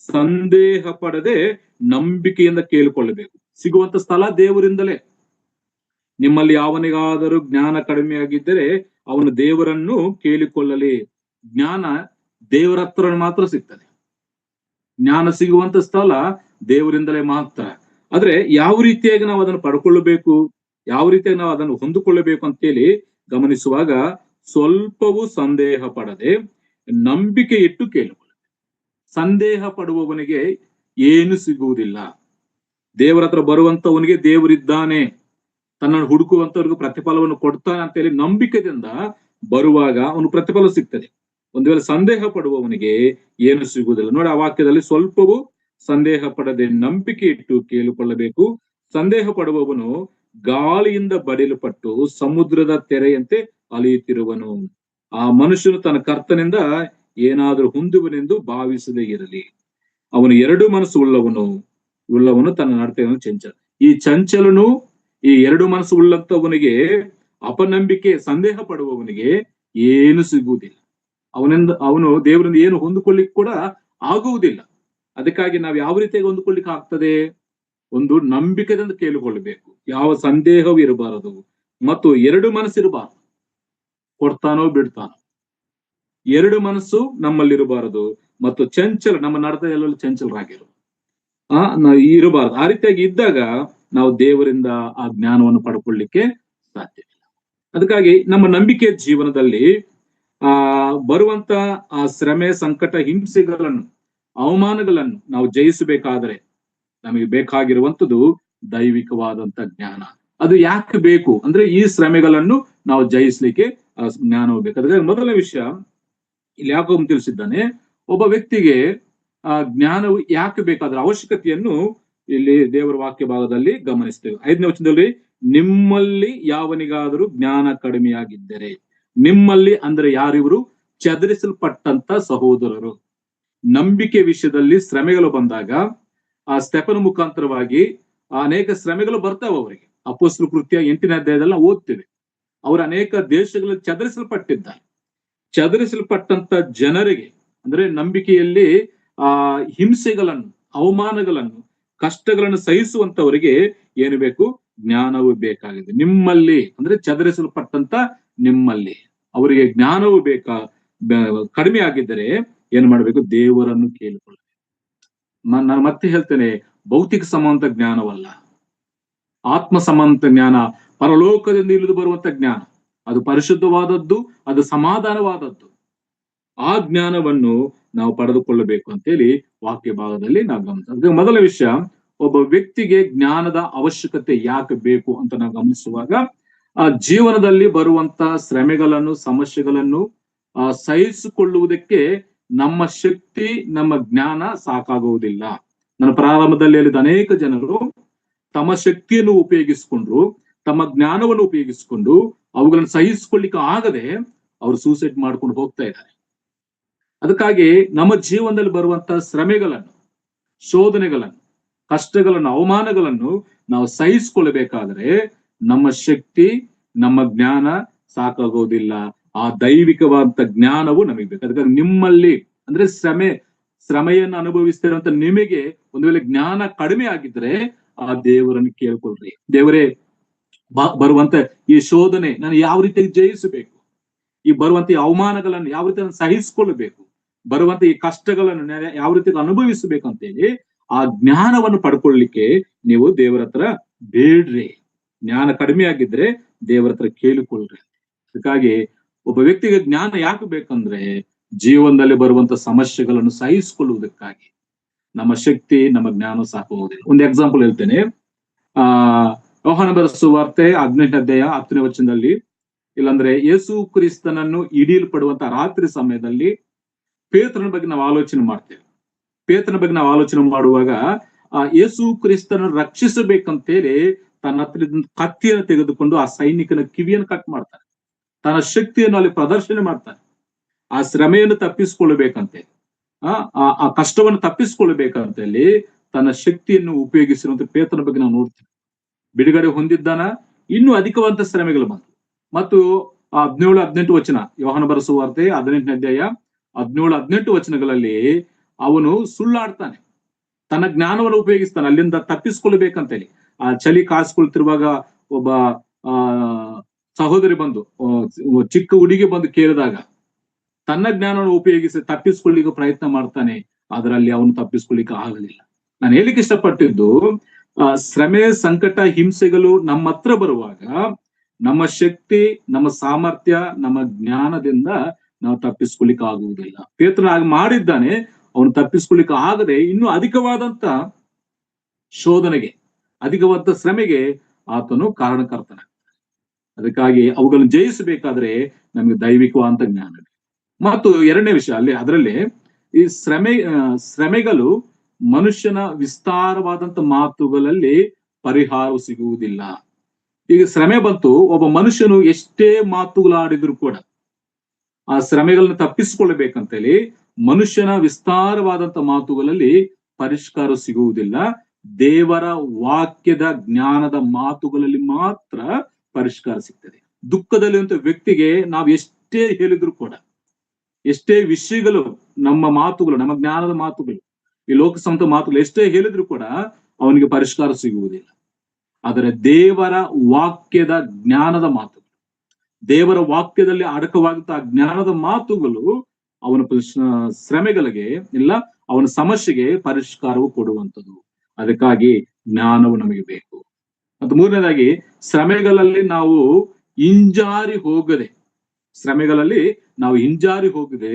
ಸಂದೇಹ ಪಡದೆ ನಂಬಿಕೆಯಿಂದ ಕೇಳಿಕೊಳ್ಳಬೇಕು. ಸಿಗುವಂತ ಸ್ಥಳ ದೇವರಿಂದಲೇ. ನಿಮ್ಮಲ್ಲಿ ಯಾವನಿಗಾದರೂ ಜ್ಞಾನ ಕಡಿಮೆಯಾಗಿದ್ದರೆ ಅವನು ದೇವರನ್ನು ಕೇಳಿಕೊಳ್ಳಲಿ. ಜ್ಞಾನ ದೇವರ ಹತ್ರ ಮಾತ್ರ ಸಿಗ್ತದೆ. ಜ್ಞಾನ ಸಿಗುವಂತ ಸ್ಥಳ ದೇವರಿಂದಲೇ ಮಾತ್ರ. ಆದ್ರೆ ಯಾವ ರೀತಿಯಾಗಿ ನಾವು ಅದನ್ನು ಪಡ್ಕೊಳ್ಳಬೇಕು, ಯಾವ ರೀತಿಯಾಗಿ ನಾವು ಅದನ್ನು ಹೊಂದಿಕೊಳ್ಳಬೇಕು ಅಂತೇಳಿ ಗಮನಿಸುವಾಗ, ಸ್ವಲ್ಪವೂ ಸಂದೇಹ ಪಡದೆ ನಂಬಿಕೆ ಇಟ್ಟು ಕೇಳಿಕೊಳ್ಳಬೇಕು. ಸಂದೇಹ ಪಡುವವನಿಗೆ ಏನು ಸಿಗುವುದಿಲ್ಲ. ದೇವರ ಹತ್ರ ಬರುವಂತವನಿಗೆ ದೇವರಿದ್ದಾನೆ, ತನ್ನನ್ನು ಹುಡುಕುವಂತವ್ರಿಗೂ ಪ್ರತಿಫಲವನ್ನು ಕೊಡ್ತಾನೆ ಅಂತೇಳಿ ನಂಬಿಕೆಯಿಂದ ಬರುವಾಗ ಅವನು ಪ್ರತಿಫಲ ಸಿಗ್ತದೆ. ಒಂದು ವೇಳೆ ಸಂದೇಹ ಪಡುವವನಿಗೆ ಏನು ಸಿಗುವುದಿಲ್ಲ. ನೋಡಿ, ಆ ವಾಕ್ಯದಲ್ಲಿ ಸ್ವಲ್ಪವೂ ಸಂದೇಹ ಪಡದೆ ನಂಬಿಕೆ ಇಟ್ಟು ಕೇಳಿಕೊಳ್ಳಬೇಕು. ಸಂದೇಹ ಪಡುವವನು ಗಾಳಿಯಿಂದ ಬಡಿಯಲ್ಪಟ್ಟು ಸಮುದ್ರದ ತೆರೆಯಂತೆ ಅಲಿಯುತ್ತಿರುವನು. ಆ ಮನುಷ್ಯನು ತನ್ನ ಕರ್ತನಿಂದ ಏನಾದರೂ ಹೊಂದುವನೆಂದು ಭಾವಿಸದೇ ಇರಲಿ. ಅವನು 2 ಮನಸ್ಸು ಉಳ್ಳವನು ತನ್ನ ನಡತೆಯನ್ನು ಚಂಚಲ. ಈ ಚಂಚಲನು, ಈ 2 ಮನಸ್ಸು ಉಳ್ಳಂತವನಿಗೆ, ಅಪನಂಬಿಕೆ ಸಂದೇಹ ಪಡುವವನಿಗೆ ಏನು ಸಿಗುವುದಿಲ್ಲ. ಅವನು ದೇವರಿಂದ ಏನು ಹೊಂದಿಕೊಳ್ಳಿಕ್ ಕೂಡ ಆಗುವುದಿಲ್ಲ. ಅದಕ್ಕಾಗಿ ನಾವು ಯಾವ ರೀತಿಯಾಗಿ ಹೊಂದಿಕೊಳ್ಳಿಕ್ಕೆ ಆಗ್ತದೆ? ಒಂದು ನಂಬಿಕೆದಿಂದ ಕೇಳಿಕೊಳ್ಳಬೇಕು, ಯಾವ ಸಂದೇಹವೂ ಇರಬಾರದು, ಮತ್ತು 2 ಮನಸ್ಸು ಇರಬಾರದು. ಕೊಡ್ತಾನೋ ಬಿಡ್ತಾನೋ 2 ಮನಸ್ಸು ನಮ್ಮಲ್ಲಿರಬಾರದು, ಮತ್ತು ಚಂಚಲ, ನಮ್ಮ ನಡತೆ ಎಲ್ಲ ಚಂಚಲರಾಗಿರು ಇರಬಾರದು. ಆ ರೀತಿಯಾಗಿ ಇದ್ದಾಗ ನಾವು ದೇವರಿಂದ ಆ ಜ್ಞಾನವನ್ನು ಪಡ್ಕೊಳ್ಳಿಕ್ಕೆ ಸಾಧ್ಯವಿಲ್ಲ. ಅದಕ್ಕಾಗಿ ನಮ್ಮ ನಂಬಿಕೆಯ ಜೀವನದಲ್ಲಿ ಬರುವಂತ ಆ ಶ್ರಮೆ, ಸಂಕಟ, ಹಿಂಸೆಗಳನ್ನು, ಅವಮಾನಗಳನ್ನು ನಾವು ಜಯಿಸಬೇಕಾದರೆ ನಮಗೆ ಬೇಕಾಗಿರುವಂತದ್ದು ದೈವಿಕವಾದಂತ ಜ್ಞಾನ. ಅದು ಯಾಕೆ ಬೇಕು ಅಂದ್ರೆ, ಈ ಶ್ರಮೆಗಳನ್ನು ನಾವು ಜಯಿಸ್ಲಿಕ್ಕೆ ಜ್ಞಾನವು ಬೇಕು. ಅದಕ್ಕಾಗಿ ಮೊದಲನೇ ವಿಷಯ ಇಲ್ಲಿ ಯಾಕೋಬ ತಿಳಿಸಿದ್ದಾನೆ, ಒಬ್ಬ ವ್ಯಕ್ತಿಗೆ ಆ ಜ್ಞಾನವು ಯಾಕೆ ಬೇಕಾದ್ರ ಅವಶ್ಯಕತೆಯನ್ನು ಇಲ್ಲಿ ದೇವರ ವಾಕ್ಯ ಭಾಗದಲ್ಲಿ ಗಮನಿಸ್ತೇವೆ. 5ನೇ ವಚನದಲ್ಲಿ, ನಿಮ್ಮಲ್ಲಿ ಯಾವನಿಗಾದರೂ ಜ್ಞಾನ ಕಡಿಮೆಯಾಗಿದ್ದರೆ. ನಿಮ್ಮಲ್ಲಿ ಅಂದ್ರೆ ಯಾರಿವರು? ಚದರಿಸಲ್ಪಟ್ಟಂತ ಸಹೋದರರು. ನಂಬಿಕೆ ವಿಷಯದಲ್ಲಿ ಶ್ರಮೆಗಳು ಬಂದಾಗ ಆ ಸ್ಟೆಫನ ಮುಖಾಂತರವಾಗಿ ಅನೇಕ ಶ್ರಮೆಗಳು ಬರ್ತಾವ ಅವರಿಗೆ. ಅಪೊಸ್ತಲ ಕೃತ್ಯ 8ನೇ ಅಧ್ಯಾಯದಲ್ಲಿ ನಾವು ಓದ್ತೇವೆ. ಅವರು ಅನೇಕ ದೇಶಗಳಲ್ಲಿ ಚದರಿಸಲ್ಪಟ್ಟಿದ್ದಾರೆ. ಚದರಿಸಲ್ಪಟ್ಟಂತ ಜನರಿಗೆ ಅಂದ್ರೆ ನಂಬಿಕೆಯಲ್ಲಿ ಹಿಂಸೆಗಳನ್ನು, ಅವಮಾನಗಳನ್ನು, ಕಷ್ಟಗಳನ್ನು ಸಹಿಸುವಂತವರಿಗೆ ಏನು ಬೇಕು? ಜ್ಞಾನವೂ ಬೇಕಾಗಿದೆ. ನಿಮ್ಮಲ್ಲಿ ಅಂದ್ರೆ ಚದರಿಸಲ್ಪಟ್ಟಂತ ನಿಮ್ಮಲ್ಲಿ ಅವರಿಗೆ ಜ್ಞಾನವೂ ಕಡಿಮೆ ಆಗಿದ್ದರೆ ಏನ್ ಮಾಡ್ಬೇಕು? ದೇವರನ್ನು ಕೇಳಿಕೊಳ್ಳಬೇಕು. ನಾನು ಮತ್ತೆ ಹೇಳ್ತೇನೆ, ಭೌತಿಕ ಸಂಬಂಧ ಜ್ಞಾನವಲ್ಲ, ಆತ್ಮ ಸಂಬಂಧ ಜ್ಞಾನ, ಪರಲೋಕದಿಂದ ಇಳಿದು ಬರುವಂತ ಜ್ಞಾನ. ಅದು ಪರಿಶುದ್ಧವಾದದ್ದು, ಅದು ಸಮಾಧಾನವಾದದ್ದು. ಆ ಜ್ಞಾನವನ್ನು ನಾವು ಪಡೆದುಕೊಳ್ಳಬೇಕು ಅಂತೇಳಿ ವಾಕ್ಯ ಭಾಗದಲ್ಲಿ ನಾವು ಗಮನಿಸ್ತೇವೆ. ಮೊದಲ ವಿಷಯ, ಒಬ್ಬ ವ್ಯಕ್ತಿಗೆ ಜ್ಞಾನದ ಅವಶ್ಯಕತೆ ಯಾಕೆ ಬೇಕು ಅಂತ ನಾವು ಗಮನಿಸುವಾಗ, ಆ ಜೀವನದಲ್ಲಿ ಬರುವಂತ ಶ್ರಮೆಗಳನ್ನು, ಸಮಸ್ಯೆಗಳನ್ನು ಸಹಿಸಿಕೊಳ್ಳುವುದಕ್ಕೆ ನಮ್ಮ ಶಕ್ತಿ, ನಮ್ಮ ಜ್ಞಾನ ಸಾಕಾಗುವುದಿಲ್ಲ. ನನ್ನ ಪ್ರಾರಂಭದಲ್ಲಿ ಹೇಳಿದ ಅನೇಕ ಜನರು ತಮ್ಮ ಶಕ್ತಿಯನ್ನು ಉಪಯೋಗಿಸಿಕೊಂಡ್ರು, ತಮ್ಮ ಜ್ಞಾನವನ್ನು ಉಪಯೋಗಿಸಿಕೊಂಡು ಅವುಗಳನ್ನು ಸಹಿಸಿಕೊಳ್ಳಿಕ್ಕೆ ಆಗದೆ ಅವರು ಸೂಸೈಡ್ ಮಾಡ್ಕೊಂಡು ಹೋಗ್ತಾ ಇದ್ದಾರೆ. ಅದಕ್ಕಾಗಿ ನಮ್ಮ ಜೀವನದಲ್ಲಿ ಬರುವಂತ ಶ್ರಮೆಗಳನ್ನು, ಶೋಧನೆಗಳನ್ನು, ಕಷ್ಟಗಳನ್ನು, ಅವಮಾನಗಳನ್ನು ನಾವು ಸಹಿಸಿಕೊಳ್ಳಬೇಕಾದ್ರೆ ನಮ್ಮ ಶಕ್ತಿ, ನಮ್ಮ ಜ್ಞಾನ ಸಾಕಾಗೋದಿಲ್ಲ. ಆ ದೈವಿಕವಾದಂತ ಜ್ಞಾನವು ನಮಗೆ ಬೇಕು. ಅದಕ್ಕಾಗಿ ನಿಮ್ಮಲ್ಲಿ ಅಂದ್ರೆ ಶ್ರಮೆಯನ್ನು ಅನುಭವಿಸ್ತಿರುವಂತ ನಿಮಗೆ ಒಂದು ವೇಳೆ ಜ್ಞಾನ ಕಡಿಮೆ ಆಗಿದ್ರೆ ಆ ದೇವರನ್ನು ಕೇಳ್ಕೊಳ್ರಿ. ದೇವರೇ, ಬರುವಂತ ಈ ಶೋಧನೆ ನಾನು ಯಾವ ರೀತಿಯಾಗಿ ಜಯಿಸಬೇಕು, ಈ ಬರುವಂತ ಈ ಅವಮಾನಗಳನ್ನು ಯಾವ ರೀತಿ ಸಹಿಸಿಕೊಳ್ಳಬೇಕು, ಬರುವಂತ ಈ ಕಷ್ಟಗಳನ್ನು ಯಾವ ರೀತಿ ಅನುಭವಿಸಬೇಕು ಅಂತೇಳಿ ಆ ಜ್ಞಾನವನ್ನು ಪಡ್ಕೊಳ್ಳಿಕ್ಕೆ ನೀವು ದೇವರ ಹತ್ರ ಬೇಡ್ರಿ. ಜ್ಞಾನ ಕಡಿಮೆ ಆಗಿದ್ರೆ ದೇವರ ಹತ್ರ ಕೇಳಿಕೊಳ್ಳ್ರಿ. ಅದಕ್ಕಾಗಿ ಒಬ್ಬ ವ್ಯಕ್ತಿಗೆ ಜ್ಞಾನ ಯಾಕೆ ಬೇಕಂದ್ರೆ, ಜೀವನದಲ್ಲಿ ಬರುವಂತ ಸಮಸ್ಯೆಗಳನ್ನು ಸಹಿಸಿಕೊಳ್ಳುವುದಕ್ಕಾಗಿ, ನಮ್ಮ ಶಕ್ತಿ, ನಮ್ಮ ಜ್ಞಾನ ಸಾಕಾಗುವುದಿಲ್ಲ. ಒಂದು ಎಕ್ಸಾಂಪಲ್ ಹೇಳ್ತೇನೆ. ಆ ಯೋಹಾನ ಬರೆದ ಸುವಾರ್ತೆ 18ನೇ ಅಧ್ಯಾಯ 10ನೇ ವಚನದಲ್ಲಿ, ಇಲ್ಲಾಂದ್ರೆ ಯೇಸು ಕ್ರಿಸ್ತನನ್ನು ಹಿಡಿಯಲ್ಪಡುವಂತ ರಾತ್ರಿ ಸಮಯದಲ್ಲಿ ಪೇತ್ರನ ಬಗ್ಗೆ ನಾವು ಆಲೋಚನೆ ಮಾಡ್ತೇವೆ. ಪೇತ್ರನ ಬಗ್ಗೆ ನಾವು ಆಲೋಚನೆ ಮಾಡುವಾಗ ಯೇಸು ಕ್ರಿಸ್ತನನ್ನು ರಕ್ಷಿಸಬೇಕಂತೇಳಿ ತನ್ನ ಹತ್ರ ಕತ್ತಿಯನ್ನು ತೆಗೆದುಕೊಂಡು ಆ ಸೈನಿಕನ ಕಿವಿಯನ್ನು ಕಟ್ ಮಾಡ್ತಾನೆ. ತನ್ನ ಶಕ್ತಿಯನ್ನು ಅಲ್ಲಿ ಪ್ರದರ್ಶನ ಮಾಡ್ತಾನೆ. ಆ ಶ್ರಮೆಯನ್ನು ತಪ್ಪಿಸ್ಕೊಳ್ಬೇಕಂತೆ, ಆ ಕಷ್ಟವನ್ನು ತಪ್ಪಿಸ್ಕೊಳ್ಬೇಕಂತೇಳಿ ತನ್ನ ಶಕ್ತಿಯನ್ನು ಉಪಯೋಗಿಸಿರುವಂತ ಪೇತ್ರನ ಬಗ್ಗೆ ನಾವು ನೋಡ್ತೀವಿ. ಬಿಡುಗಡೆ ಹೊಂದಿದ್ದಾನ, ಇನ್ನೂ ಅಧಿಕವಾದ ಶ್ರಮೆಗಳು ಬಂತು. ಮತ್ತು 17-18 ವಚನ, ಯೋಹಾನ ಬರೆದ ಸುವಾರ್ತೆ 18ನೇ ಅಧ್ಯಾಯ 17-18 ವಚನಗಳಲ್ಲಿ ಅವನು ಸುಳ್ಳಾಡ್ತಾನೆ, ತನ್ನ ಜ್ಞಾನವನ್ನು ಉಪಯೋಗಿಸ್ತಾನೆ ಅಲ್ಲಿಂದ ತಪ್ಪಿಸ್ಕೊಳ್ಬೇಕಂತೇಳಿ. ಆ ಚಳಿ ಕಾಸ್ಕೊಳ್ತಿರುವಾಗ ಒಬ್ಬ ಸಹೋದರಿ ಬಂದು, ಚಿಕ್ಕ ಹುಡುಗಿ ಬಂದು ಕೇಳಿದಾಗ ತನ್ನ ಜ್ಞಾನವನ್ನು ಉಪಯೋಗಿಸಿ ತಪ್ಪಿಸ್ಕೊಳ್ಳಿಕ್ಕೆ ಪ್ರಯತ್ನ ಮಾಡ್ತಾನೆ. ಅದರಲ್ಲಿ ಅವನು ತಪ್ಪಿಸ್ಕೊಳ್ಳಿಕ್ಕೆ ಆಗಲಿಲ್ಲ. ನಾನು ಹೇಳಿಕ್ಕೆ ಇಷ್ಟಪಟ್ಟಿದ್ದು, ಶ್ರಮೆ, ಸಂಕಟ, ಹಿಂಸೆಗಳು ನಮ್ಮ ಹತ್ರ ಬರುವಾಗ ನಮ್ಮ ಶಕ್ತಿ, ನಮ್ಮ ಸಾಮರ್ಥ್ಯ, ನಮ್ಮ ಜ್ಞಾನದಿಂದ ನಾವು ತಪ್ಪಿಸ್ಕೊಳ್ಳಿಕ್ಕೆ ಆಗುವುದಿಲ್ಲ. ಪೇತ್ರನ ಹಾಗೆ ಮಾಡಿದ್ದಾನೆ, ಅವನು ತಪ್ಪಿಸ್ಕೊಳ್ಳಿಕ್ಕೆ ಆಗದೆ ಇನ್ನೂ ಅಧಿಕವಾದಂತ ಶೋಧನೆಗೆ, ಅಧಿಕವಾದ ಶ್ರಮೆಗೆ ಆತನು ಕಾರಣಕರ್ತನ. ಅದಕ್ಕಾಗಿ ಅವುಗಳನ್ನು ಜಯಿಸಬೇಕಾದ್ರೆ ನಮಗೆ ದೈವಿಕವಾದಂತ ಜ್ಞಾನ. ಮತ್ತು ಎರಡನೇ ವಿಷಯ, ಅದರಲ್ಲಿ ಈ ಶ್ರಮೆಗಳು ಮನುಷ್ಯನ ವಿಸ್ತಾರವಾದಂತ ಮಾತುಗಳಲ್ಲಿ ಪರಿಹಾರ ಸಿಗುವುದಿಲ್ಲ. ಈಗ ಶ್ರಮೆ ಬಂತು, ಒಬ್ಬ ಮನುಷ್ಯನು ಎಷ್ಟೇ ಮಾತುಗಳಾಡಿದ್ರು ಕೂಡ ಆ ಶ್ರಮೆಗಳನ್ನ ತಪ್ಪಿಸಿಕೊಳ್ಳಬೇಕಂತೇಳಿ ಮನುಷ್ಯನ ವಿಸ್ತಾರವಾದಂತ ಮಾತುಗಳಲ್ಲಿ ಪರಿಷ್ಕಾರ ಸಿಗುವುದಿಲ್ಲ. ದೇವರ ವಾಕ್ಯದ ಜ್ಞಾನದ ಮಾತುಗಳಲ್ಲಿ ಮಾತ್ರ ಪರಿಷ್ಕಾರ ಸಿಗ್ತದೆ. ದುಃಖದಲ್ಲಿರುವಂತ ವ್ಯಕ್ತಿಗೆ ನಾವು ಎಷ್ಟೇ ಹೇಳಿದ್ರು ಕೂಡ, ಎಷ್ಟೇ ವಿಷಯಗಳು, ನಮ್ಮ ಮಾತುಗಳು, ನಮ್ಮ ಜ್ಞಾನದ ಮಾತುಗಳು, ಈ ಲೋಕಸಂತ ಮಾತುಗಳು ಎಷ್ಟೇ ಹೇಳಿದ್ರು ಕೂಡ ಅವನಿಗೆ ಪರಿಷ್ಕಾರ ಸಿಗುವುದಿಲ್ಲ. ಆದರೆ ದೇವರ ವಾಕ್ಯದ ಜ್ಞಾನದ ಮಾತುಗಳು, ದೇವರ ವಾಕ್ಯದಲ್ಲಿ ಅಡಕವಾಗುತ್ತಾ ಜ್ಞಾನದ ಮಾತುಗಳು ಅವನ ಶ್ರಮೆಗಳಿಗೆ ಇಲ್ಲ, ಅವನ ಸಮಸ್ಯೆಗೆ ಪರಿಷ್ಕಾರವು ಕೊಡುವಂಥದ್ದು. ಅದಕ್ಕಾಗಿ ಜ್ಞಾನವು ನಮಗೆ ಬೇಕು. ಮತ್ತು ಮೂರನೇದಾಗಿ, ಶ್ರಮೆಗಳಲ್ಲಿ ನಾವು ಹಿಂಜಾರಿ ಹೋಗದೆ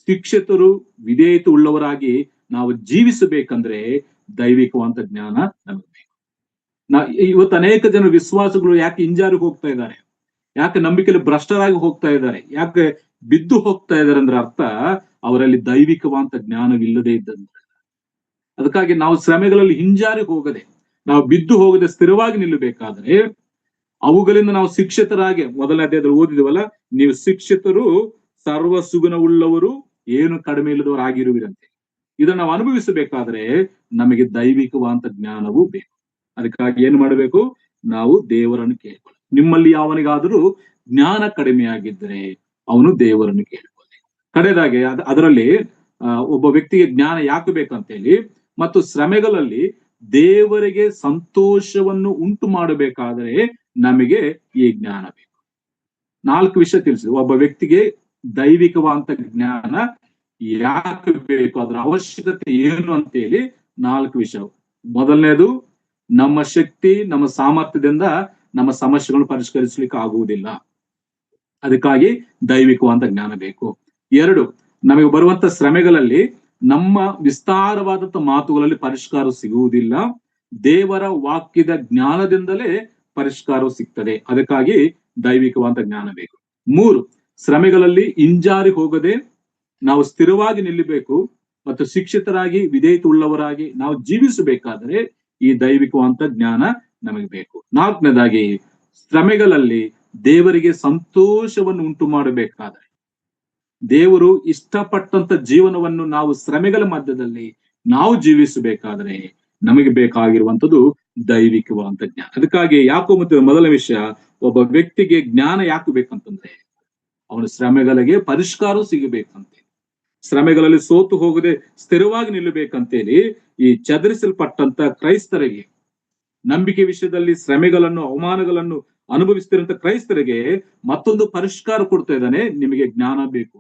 ಶಿಕ್ಷಿತರು, ವಿಧೇಯತೆ ಉಳ್ಳವರಾಗಿ ನಾವು ಜೀವಿಸಬೇಕಂದ್ರೆ ದೈವಿಕವಂತ ಜ್ಞಾನ ನಮಗೆ ಬೇಕು. ಇವತ್ತು ಅನೇಕ ಜನ ವಿಶ್ವಾಸಗಳು ಯಾಕೆ ಹಿಂಜಾರಿ ಹೋಗ್ತಾ ಇದ್ದಾರೆ, ಯಾಕೆ ನಂಬಿಕೆಯಲ್ಲಿ ಭ್ರಷ್ಟರಾಗಿ ಹೋಗ್ತಾ ಇದ್ದಾರೆ, ಯಾಕೆ ಬಿದ್ದು ಹೋಗ್ತಾ ಇದ್ದಾರೆ ಅಂದ್ರೆ ಅರ್ಥ ಅವರಲ್ಲಿ ದೈವಿಕವಂತ ಜ್ಞಾನವಿಲ್ಲದೆ ಇದ್ದಂತೆ. ಅದಕ್ಕಾಗಿ ನಾವು ಶ್ರಮೆಗಳಲ್ಲಿ ಹಿಂಜಾರಿ ಹೋಗದೆ, ನಾವು ಬಿದ್ದು ಹೋಗದೆ ಸ್ಥಿರವಾಗಿ ನಿಲ್ಲಬೇಕಾದ್ರೆ ಅವುಗಳಿಂದ ನಾವು ಶಿಕ್ಷಿತರಾಗಿ, ಮೊದಲನೇ ಅಧ್ಯಾಯದಲ್ಲಿ ಓದಿದವಲ್ಲ, ನೀವು ಶಿಕ್ಷಿತರು, ಸರ್ವ ಸುಗುಣವುಳ್ಳವರು, ಏನು ಕಡಿಮೆ ಇಲ್ಲದವರಾಗಿರುವಿರಂತೆ. ಇದನ್ನು ನಾವು ಅನುಭವಿಸಬೇಕಾದ್ರೆ ನಮಗೆ ದೈವಿಕವಾದಂತ ಜ್ಞಾನವೂ ಬೇಕು. ಅದಕ್ಕಾಗಿ ಏನ್ ಮಾಡಬೇಕು, ನಾವು ದೇವರನ್ನು ಕೇಳ್ಕೊಳ್ಳಿ. ನಿಮ್ಮಲ್ಲಿ ಯಾವನಿಗಾದರೂ ಜ್ಞಾನ ಕಡಿಮೆಯಾಗಿದ್ದರೆ ಅವನು ದೇವರನ್ನು ಕೇಳ್ಕೊಳ್ಳಿ. ಕಡೆದಾಗೆ ಅದರಲ್ಲಿ ಒಬ್ಬ ವ್ಯಕ್ತಿಗೆ ಜ್ಞಾನ ಯಾಕೆ ಬೇಕಂತೇಳಿ, ಮತ್ತು ಶ್ರಮೆಗಳಲ್ಲಿ ದೇವರಿಗೆ ಸಂತೋಷವನ್ನು ಉಂಟು ಮಾಡಬೇಕಾದರೆ ನಮಗೆ ಈ ಜ್ಞಾನ ಬೇಕು. 4 ವಿಷಯ ತಿಳಿಸಿದ್ರು. ಒಬ್ಬ ವ್ಯಕ್ತಿಗೆ ದೈವಿಕವಾದಂತ ಜ್ಞಾನ ಯಾಕೆ ಬೇಕು, ಅದರ ಅವಶ್ಯಕತೆ ಏನು ಅಂತೇಳಿ 4 ವಿಷಯ. ಮೊದಲನೇದು, ನಮ್ಮ ಶಕ್ತಿ, ನಮ್ಮ ಸಾಮರ್ಥ್ಯದಿಂದ ನಮ್ಮ ಸಮಸ್ಯೆಗಳನ್ನು ಪರಿಷ್ಕರಿಸಲಿಕ್ಕೆ ಆಗುವುದಿಲ್ಲ. ಅದಕ್ಕಾಗಿ ದೈವಿಕವಾದಂತ ಜ್ಞಾನ ಬೇಕು. 2, ನಮಗೆ ಬರುವಂತ ಶ್ರಮೆಗಳಲ್ಲಿ ನಮ್ಮ ವಿಸ್ತಾರವಾದಂತ ಮಾತುಗಳಲ್ಲಿ ಪರಿಷ್ಕಾರ ಸಿಗುವುದಿಲ್ಲ. ದೇವರ ವಾಕ್ಯದ ಜ್ಞಾನದಿಂದಲೇ ಪರಿಷ್ಕಾರ ಸಿಗ್ತದೆ. ಅದಕ್ಕಾಗಿ ದೈವಿಕವಾದಂತ ಜ್ಞಾನ ಬೇಕು. 3, ಶ್ರಮೆಗಳಲ್ಲಿ ಹಿಂಜಾರಿ ಹೋಗದೆ ನಾವು ಸ್ಥಿರವಾಗಿ ನಿಲ್ಲಬೇಕು ಮತ್ತು ಶಿಕ್ಷಿತರಾಗಿ, ವಿಧೇಯತೆ ಉಳ್ಳವರಾಗಿ ನಾವು ಜೀವಿಸಬೇಕಾದರೆ ಈ ದೈವಿಕವಾದಂತ ಜ್ಞಾನ ನಮಗೆ ಬೇಕು. 4ನೇದಾಗಿ, ಶ್ರಮೆಗಳಲ್ಲಿ ದೇವರಿಗೆ ಸಂತೋಷವನ್ನು ಉಂಟು ಮಾಡಬೇಕಾದರೆ, ದೇವರು ಇಷ್ಟಪಟ್ಟಂತ ಜೀವನವನ್ನು ನಾವು ಶ್ರಮೆಗಳ ಮಧ್ಯದಲ್ಲಿ ನಾವು ಜೀವಿಸಬೇಕಾದ್ರೆ ನಮಗೆ ಬೇಕಾಗಿರುವಂತದ್ದು ದೈವಿಕವಾದಂತ ಜ್ಞಾನ. ಅದಕ್ಕಾಗಿ ಯಾಕೋಬ ಮೊದಲ ವಿಷಯ, ಒಬ್ಬ ವ್ಯಕ್ತಿಗೆ ಜ್ಞಾನ ಯಾಕೆ ಬೇಕಂತಂದ್ರೆ ಅವನ ಶ್ರಮೆಗಳಿಗೆ ಪರಿಷ್ಕಾರ ಸಿಗಬೇಕಂತೆ, ಶ್ರಮೆಗಳಲ್ಲಿ ಸೋತು ಹೋಗದೆ ಸ್ಥಿರವಾಗಿ ನಿಲ್ಲಬೇಕಂತೇಳಿ ಈ ಚದರಿಸಲ್ಪಟ್ಟಂತ ಕ್ರೈಸ್ತರಿಗೆ, ನಂಬಿಕೆ ವಿಷಯದಲ್ಲಿ ಶ್ರಮೆಗಳನ್ನು, ಅವಮಾನಗಳನ್ನು ಅನುಭವಿಸ್ತಿರಂತ ಕ್ರೈಸ್ತರಿಗೆ ಮತ್ತೊಂದು ಪರಿಷ್ಕಾರ ಕೊಡ್ತಾ ಇದ್ದಾನೆ, ನಿಮಗೆ ಜ್ಞಾನ ಬೇಕು.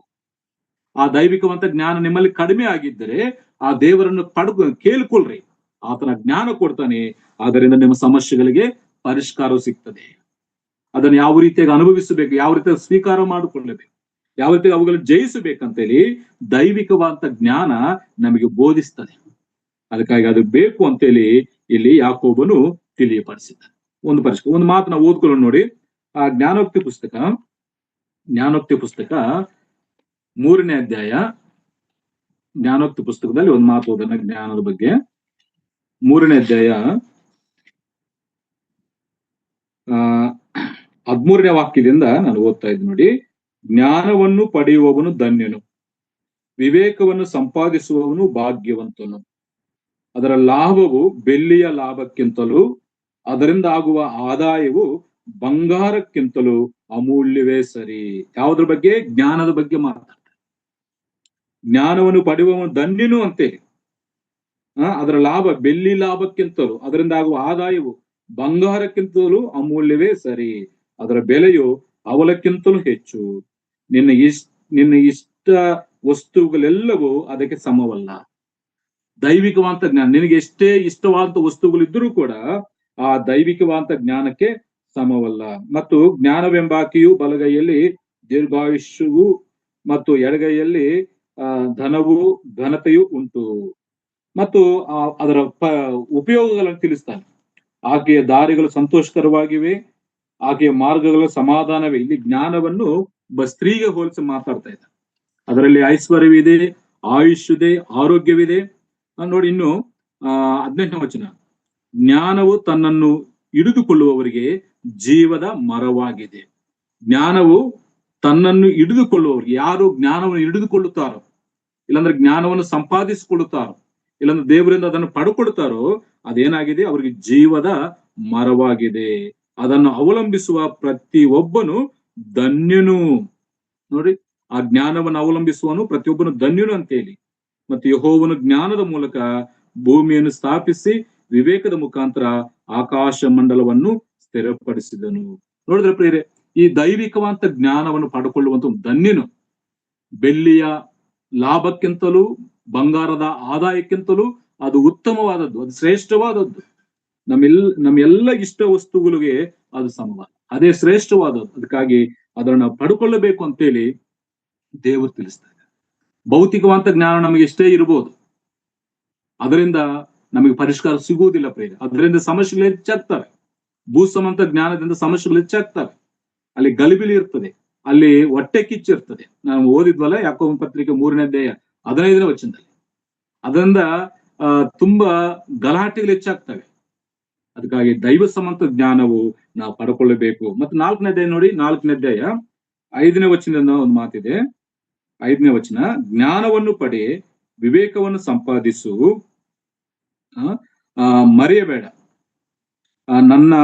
ಆ ದೈವಿಕವಂತ ಜ್ಞಾನ ನಿಮ್ಮಲ್ಲಿ ಕಡಿಮೆ ಆಗಿದ್ದರೆ ಆ ದೇವರನ್ನು ಕೇಳ್ಕೊಳ್ರಿ, ಆತನ ಜ್ಞಾನ ಕೊಡ್ತಾನೆ. ಅದರಿಂದ ನಿಮ್ಮ ಸಮಸ್ಯೆಗಳಿಗೆ ಪರಿಷ್ಕಾರ ಸಿಗ್ತದೆ. ಅದನ್ನು ಯಾವ ರೀತಿಯಾಗಿ ಅನುಭವಿಸಬೇಕು, ಯಾವ ರೀತಿಯಾಗಿ ಸ್ವೀಕಾರ ಮಾಡಿಕೊಳ್ಳಬೇಕು, ಯಾವ ರೀತಿಯಾಗಿ ಅವುಗಳನ್ನು ಜಯಿಸಬೇಕಂತೇಳಿ ದೈವಿಕವಾದಂತ ಜ್ಞಾನ ನಮಗೆ ಬೋಧಿಸ್ತದೆ. ಅದಕ್ಕಾಗಿ ಅದು ಬೇಕು ಅಂತೇಳಿ ಇಲ್ಲಿ ಯಾಕೋಬನು ತಿಳಿಯಪಡಿಸಿದ. ಒಂದು ಮಾತು ನಾವು ಓದ್ಕೊಳ್ಳೋಣ ನೋಡಿ. ಆ ಜ್ಞಾನೋಕ್ತಿ ಪುಸ್ತಕ 3ನೇ ಅಧ್ಯಾಯ, ಜ್ಞಾನೋಕ್ತಿ ಪುಸ್ತಕದಲ್ಲಿ ಒಂದು ಮಾತು ಓದೋಣ ಜ್ಞಾನದ ಬಗ್ಗೆ. 3ನೇ ಅಧ್ಯಾಯ 13ನೇ ವಾಕ್ಯದಿಂದ ನಾನು ಓದ್ತಾ ಇದ್ದೀನಿ ನೋಡಿ. ಜ್ಞಾನವನ್ನು ಪಡೆಯುವವನು ಧನ್ಯನು, ವಿವೇಕವನ್ನು ಸಂಪಾದಿಸುವವನು ಭಾಗ್ಯವಂತನು. ಅದರ ಲಾಭವು ಬೆಳ್ಳಿಯ ಲಾಭಕ್ಕಿಂತಲೂ ಅದರಿಂದ ಆಗುವ ಆದಾಯವು ಬಂಗಾರಕ್ಕಿಂತಲೂ ಅಮೂಲ್ಯವೇ ಸರಿ. ಯಾವುದ್ರ ಬಗ್ಗೆ? ಜ್ಞಾನದ ಬಗ್ಗೆ ಮಾತಾಡ್ತಾರೆ. ಜ್ಞಾನವನ್ನು ಪಡೆಯುವವನು ಧನ್ಯನು ಅಂತೇಳಿ. ಅದರ ಲಾಭ ಬೆಳ್ಳಿ ಲಾಭಕ್ಕಿಂತಲೂ ಅದರಿಂದ ಆಗುವ ಆದಾಯವು ಬಂಗಾರಕ್ಕಿಂತಲೂ ಅಮೂಲ್ಯವೇ ಸರಿ. ಅದರ ಬೆಲೆಯು ಅವಲಕ್ಕಿಂತಲೂ ಹೆಚ್ಚು. ನಿನ್ನ ಇಷ್ಟ ವಸ್ತುಗಳೆಲ್ಲವೂ ಅದಕ್ಕೆ ಸಮವಲ್ಲ. ದೈವಿಕವಾದ ಜ್ಞಾನ, ನಿನಗೆ ಎಷ್ಟೇ ಇಷ್ಟವಾದ ವಸ್ತುಗಳಿದ್ರೂ ಕೂಡ ಆ ದೈವಿಕವಾದ ಜ್ಞಾನಕ್ಕೆ ಸಮವಲ್ಲ. ಮತ್ತು ಜ್ಞಾನವೆಂಬಾಕೆಯು ಬಲಗೈಯಲ್ಲಿ ದೀರ್ಘಾಯುಷ್ಯವು ಮತ್ತು ಎಡಗೈಯಲ್ಲಿ ಧನವು ಘನತೆಯು ಉಂಟು. ಮತ್ತು ಅದರ ಉಪಯೋಗಗಳನ್ನು ತಿಳಿಸ್ತಾನೆ. ಆಕೆಯ ದಾರಿಗಳು ಸಂತೋಷಕರವಾಗಿವೆ, ಆಕೆಯ ಮಾರ್ಗಗಳು ಸಮಾಧಾನವೇ. ಇಲ್ಲಿ ಜ್ಞಾನವನ್ನು ಸ್ತ್ರೀಗೆ ಹೋಲಿಸಿ ಮಾತಾಡ್ತಾ ಇದ್ದ. ಅದರಲ್ಲಿ ಐಶ್ವರ್ಯವಿದೆ, ಆಯುಷ್ಯದೆ, ಆರೋಗ್ಯವಿದೆ. ನೋಡಿ ಇನ್ನು 18ನೇ ವಚನ. ಜ್ಞಾನವು ತನ್ನನ್ನು ಹಿಡಿದುಕೊಳ್ಳುವವರಿಗೆ ಜೀವದ ಮರವಾಗಿದೆ. ಜ್ಞಾನವು ತನ್ನನ್ನು ಹಿಡಿದುಕೊಳ್ಳುವವರಿಗೆ, ಯಾರು ಜ್ಞಾನವನ್ನು ಹಿಡಿದುಕೊಳ್ಳುತ್ತಾರೋ, ಇಲ್ಲಾಂದ್ರೆ ಜ್ಞಾನವನ್ನು ಸಂಪಾದಿಸಿಕೊಳ್ಳುತ್ತಾರೋ, ಇಲ್ಲಾಂದ್ರೆ ದೇವರಿಂದ ಅದನ್ನು ಪಡ್ಕೊಳ್ತಾರೋ, ಅದೇನಾಗಿದೆ? ಅವರಿಗೆ ಜೀವದ ಮರವಾಗಿದೆ. ಅದನ್ನು ಅವಲಂಬಿಸುವ ಪ್ರತಿಯೊಬ್ಬನು ಧನ್ಯನು. ನೋಡಿ, ಆ ಜ್ಞಾನವನ್ನು ಅವಲಂಬಿಸುವನು ಪ್ರತಿಯೊಬ್ಬನು ಧನ್ಯನು ಅಂತೇಳಿ. ಮತ್ತು ಯೆಹೋವನು ಜ್ಞಾನದ ಮೂಲಕ ಭೂಮಿಯನ್ನು ಸ್ಥಾಪಿಸಿ ವಿವೇಕದ ಮುಖಾಂತರ ಆಕಾಶ ಮಂಡಲವನ್ನು ಸ್ಥಿರಪಡಿಸಿದನು. ನೋಡಿದ್ರೆ ಪ್ರಿಯರೇ, ಈ ದೈವಿಕವಾದ ಜ್ಞಾನವನ್ನು ಪಡ್ಕೊಳ್ಳುವಂತ ಧನ್ಯನು. ಬೆಳ್ಳಿಯ ಲಾಭಕ್ಕಿಂತಲೂ ಬಂಗಾರದ ಆದಾಯಕ್ಕಿಂತಲೂ ಅದು ಉತ್ತಮವಾದದ್ದು, ಅದು ಶ್ರೇಷ್ಠವಾದದ್ದು. ನಮ್ಮೆಲ್ಲ ಇಷ್ಟ ವಸ್ತುಗಳಿಗೆ ಅದು ಸಮವಾದ, ಅದೇ ಶ್ರೇಷ್ಠವಾದದ್ದು. ಅದಕ್ಕಾಗಿ ಅದನ್ನ ಪಡ್ಕೊಳ್ಳಬೇಕು ಅಂತೇಳಿ ದೇವರು ತಿಳಿಸ್ತಾರೆ. ಭೌತಿಕವಾದ ಜ್ಞಾನ ನಮಗೆ ಎಷ್ಟೇ ಇರಬಹುದು, ಅದರಿಂದ ನಮಗೆ ಪರಿಷ್ಕಾರ ಸಿಗುವುದಿಲ್ಲ ಪ್ರಿಯರೇ. ಅದರಿಂದ ಸಮಸ್ಯೆಗಳು ಹೆಚ್ಚಾಗ್ತವೆ. ಭೂಸಮಂತ ಜ್ಞಾನದಿಂದ ಸಮಸ್ಯೆಗಳು ಹೆಚ್ಚಾಗ್ತವೆ. ಅಲ್ಲಿ ಗಲಿಬಿಲಿ ಇರ್ತದೆ, ಅಲ್ಲಿ ಹೊಟ್ಟೆ ಕಿಚ್ಚಿರ್ತದೆ. ನಾವು ಓದಿದ್ವಲ್ಲ ಯಾಕೋಬ ಪತ್ರಿಕೆ 3ನೇ ಅಧ್ಯಾಯ 15ನೇ ವಚನದಲ್ಲಿ. ಅದರಿಂದ ತುಂಬಾ ಗಲಾಟೆಗಳು ಹೆಚ್ಚಾಗ್ತವೆ. ಅದಕ್ಕಾಗಿ ದೈವ ಸಮಂತ ಜ್ಞಾನವು ನಾವು ಪಡ್ಕೊಳ್ಳಬೇಕು. ಮತ್ತು 4ನೇ ಅಧ್ಯಾಯ ನೋಡಿ, 4ನೇ ಅಧ್ಯಾಯ 5ನೇ ವಚನದಿಂದ ಒಂದು ಮಾತಿದೆ. 5ನೇ ವಚನ. ಜ್ಞಾನವನ್ನು ಪಡೆ, ವಿವೇಕವನ್ನು ಸಂಪಾದಿಸು, ಮರೆಯಬೇಡ. ನನ್ನ